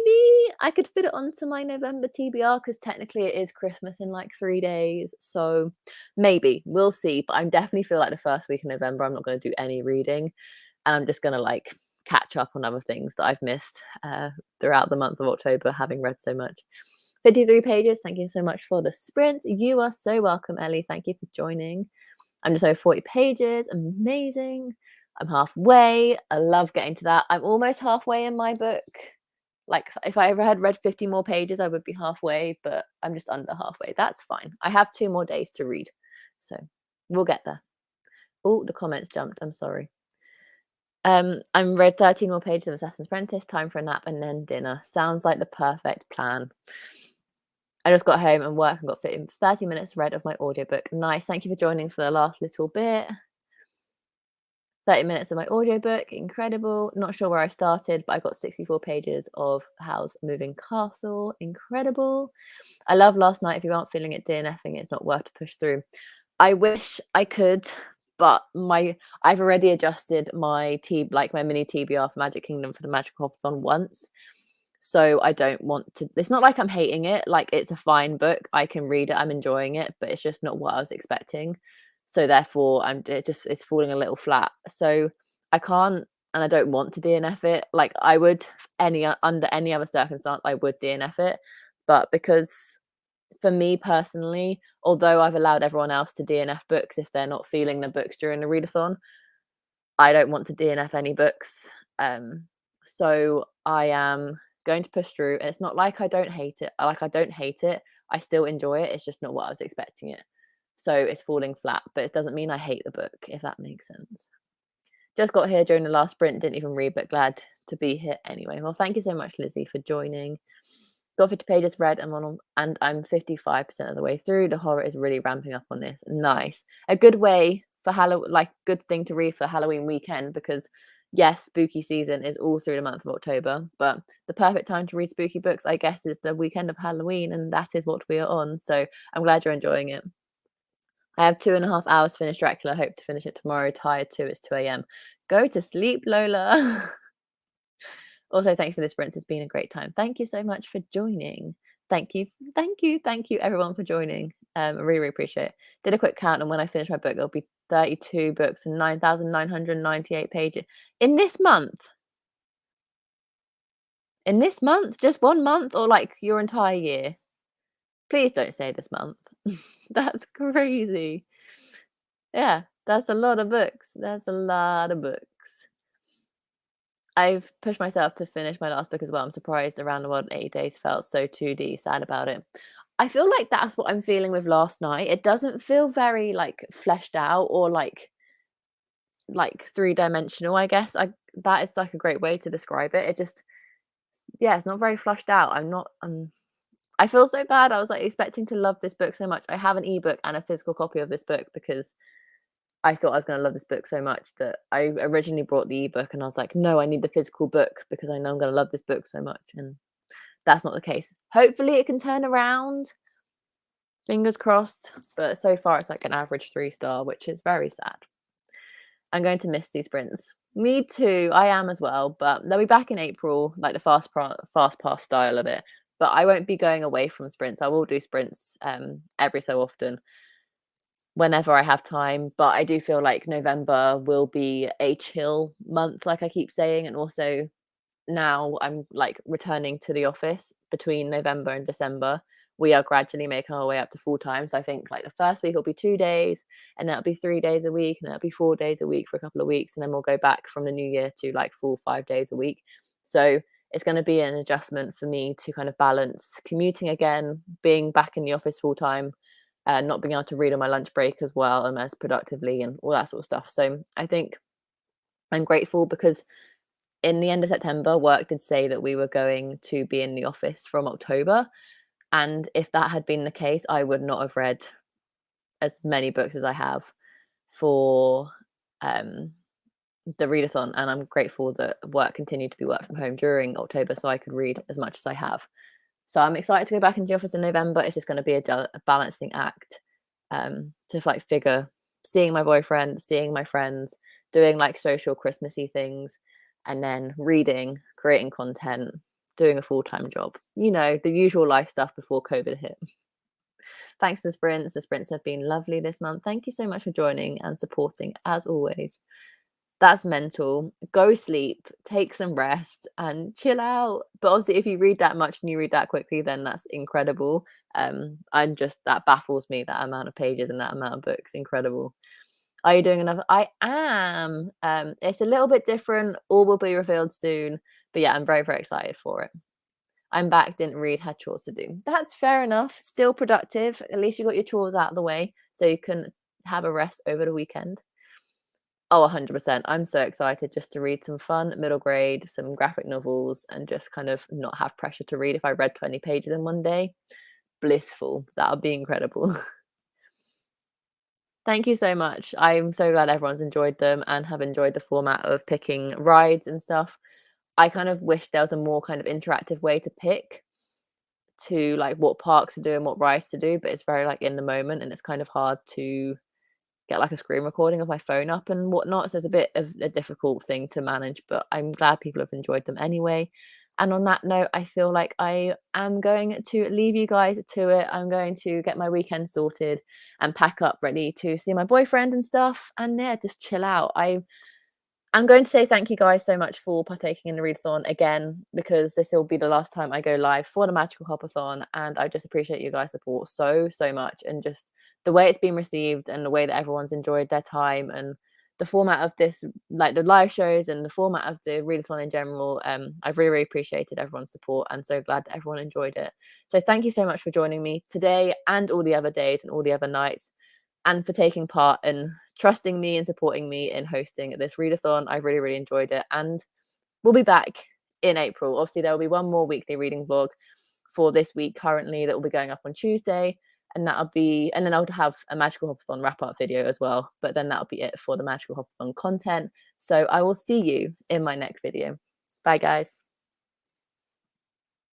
I could fit it onto my November TBR because technically it is Christmas in like 3 days. So maybe we'll see. But I definitely feel like the first week of November, I'm not going to do any reading. And I'm just going to like catch up on other things that I've missed throughout the month of October, having read so much. 53 pages. Thank you so much for the sprint. You are so welcome, Ellie. Thank you for joining. I'm just over 40 pages. Amazing. I'm halfway. I love getting to that. I'm almost halfway in my book. Like if I ever had read 50 more pages, I would be halfway, but I'm just under halfway. That's fine. I have 2 more days to read. So we'll get there. Oh, the comments jumped. I'm sorry. I'm read 13 more pages of Assassin's Apprentice, time for a nap and then dinner. Sounds like the perfect plan. I just got home and work and got 30 minutes read of my audiobook. Nice. Thank you for joining for the last little bit. 30 minutes of my audiobook. Incredible. Not sure where I started, but I got 64 pages of Howl's Moving Castle. Incredible. I love Last Night. If you aren't feeling it DNFing, it's not worth to push through. I wish I could, but I've already adjusted my my mini TBR for Magic Kingdom for the Magical Hopathon once. So I don't want to. It's not like I'm hating it. Like it's a fine book. I can read it. I'm enjoying it, but it's just not what I was expecting. So therefore, it's falling a little flat. So I can't, and I don't want to DNF it. Like I would under any other circumstance, I would DNF it. But because for me personally, although I've allowed everyone else to DNF books if they're not feeling the books during the readathon, I don't want to DNF any books. So I am going to push through. And it's not like I don't hate it. Like I don't hate it. I still enjoy it. It's just not what I was expecting it. So it's falling flat, but it doesn't mean I hate the book, if that makes sense. Just got here during the last sprint, didn't even read, but glad to be here anyway. Well, thank you so much, Lizzie, for joining. Got 50 pages read and I'm 55% of the way through. The horror is really ramping up on this. Nice. A good way for good thing to read for Halloween weekend because yes, spooky season is all through the month of October, but the perfect time to read spooky books, I guess, is the weekend of Halloween, and that is what we are on. So I'm glad you're enjoying it. I have 2.5 hours to finish Dracula. Hope to finish it tomorrow. Tired too. It's 2 a.m. Go to sleep, Lola. Also, thank you for this sprint. It's been a great time. Thank you so much for joining. Thank you, everyone, for joining. I really, really appreciate it. Did a quick count, and when I finish my book, it'll be 32 books and 9,998 pages in this month. In this month, just 1 month, or like your entire year? Please don't say this month. That's crazy. Yeah, that's a lot of books. That's a lot of books. I've pushed myself to finish my last book as well. I'm surprised Around the World in 80 Days felt so 2D. Sad about it. I feel like that's what I'm feeling with Last Night. It doesn't feel very, like, fleshed out or, like three-dimensional, I guess. That is, like, a great way to describe it. It just yeah, it's not very flushed out. I feel so bad. I was, like, expecting to love this book so much. I have an ebook and a physical copy of this book because I thought I was gonna love this book so much that I originally brought the ebook and I was like, "No, I need the physical book because I know I'm gonna love this book so much," and that's not the case. Hopefully, it can turn around. Fingers crossed, but so far it's like an average 3-star, which is very sad. I'm going to miss these sprints. Me too. I am as well, but they'll be back in April, like the fast pass style of it. But I won't be going away from sprints. I will do sprints every so often whenever I have time. But I do feel like November will be a chill month, like I keep saying, and also now I'm like returning to the office between November and December. We are gradually making our way up to full time. So I think like the first week will be 2 days, and then it'll be 3 days a week, and then it'll be 4 days a week for a couple of weeks, and then we'll go back from the new year to like full 5 days a week. So it's going to be an adjustment for me to kind of balance commuting again, being back in the office full time, not being able to read on my lunch break as well and as productively and all that sort of stuff. So I think I'm grateful because in the end of September, work did say that we were going to be in the office from October. And if that had been the case, I would not have read as many books as I have for the readathon. And I'm grateful that work continued to be work from home during October so I could read as much as I have. So I'm excited to go back into the office in November. It's just going to be a balancing act to like figure seeing my boyfriend, seeing my friends, doing like social Christmassy things, and then reading, creating content, doing a full-time job. You know, the usual life stuff before COVID hit. Thanks to the sprints. The sprints have been lovely this month. Thank you so much for joining and supporting as always. That's mental. Go sleep, take some rest, and chill out. But obviously, if you read that much and you read that quickly, then that's incredible. That baffles me, that amount of pages and that amount of books. Incredible. Are you doing another? I am. It's a little bit different. All will be revealed soon. But yeah, I'm very, very excited for it. I'm back, didn't read, had chores to do. That's fair enough. Still productive. At least you got your chores out of the way so you can have a rest over the weekend. Oh, 100%. I'm so excited just to read some fun middle grade, some graphic novels, and just kind of not have pressure to read. If I read 20 pages in one day, blissful. That would be incredible. Thank you so much. I'm so glad everyone's enjoyed them and have enjoyed the format of picking rides and stuff. I kind of wish there was a more kind of interactive way to pick to like what parks to do and what rides to do, but it's very like in the moment and it's kind of hard to get like a screen recording of my phone up and whatnot. So it's a bit of a difficult thing to manage, but I'm glad people have enjoyed them anyway. And on that note, I feel like I am going to leave you guys to it. I'm going to get my weekend sorted and pack up ready to see my boyfriend and stuff. And yeah, just chill out. I'm going to say thank you guys so much for partaking in the readathon again, because this will be the last time I go live for the Magical Hopathon. And I just appreciate you guys' support so, so much. And just the way it's been received and the way that everyone's enjoyed their time and the format of this, like the live shows and the format of the readathon in general. I've really, really appreciated everyone's support and so glad that everyone enjoyed it. So thank you so much for joining me today and all the other days and all the other nights, and for taking part and trusting me and supporting me in hosting this readathon. I really, really enjoyed it. And we'll be back in April. Obviously, there will be one more weekly reading vlog for this week currently that will be going up on Tuesday. And then I'll have a Magical Hopathon wrap-up video as well. But then that'll be it for the Magical Hopathon content. So I will see you in my next video. Bye, guys.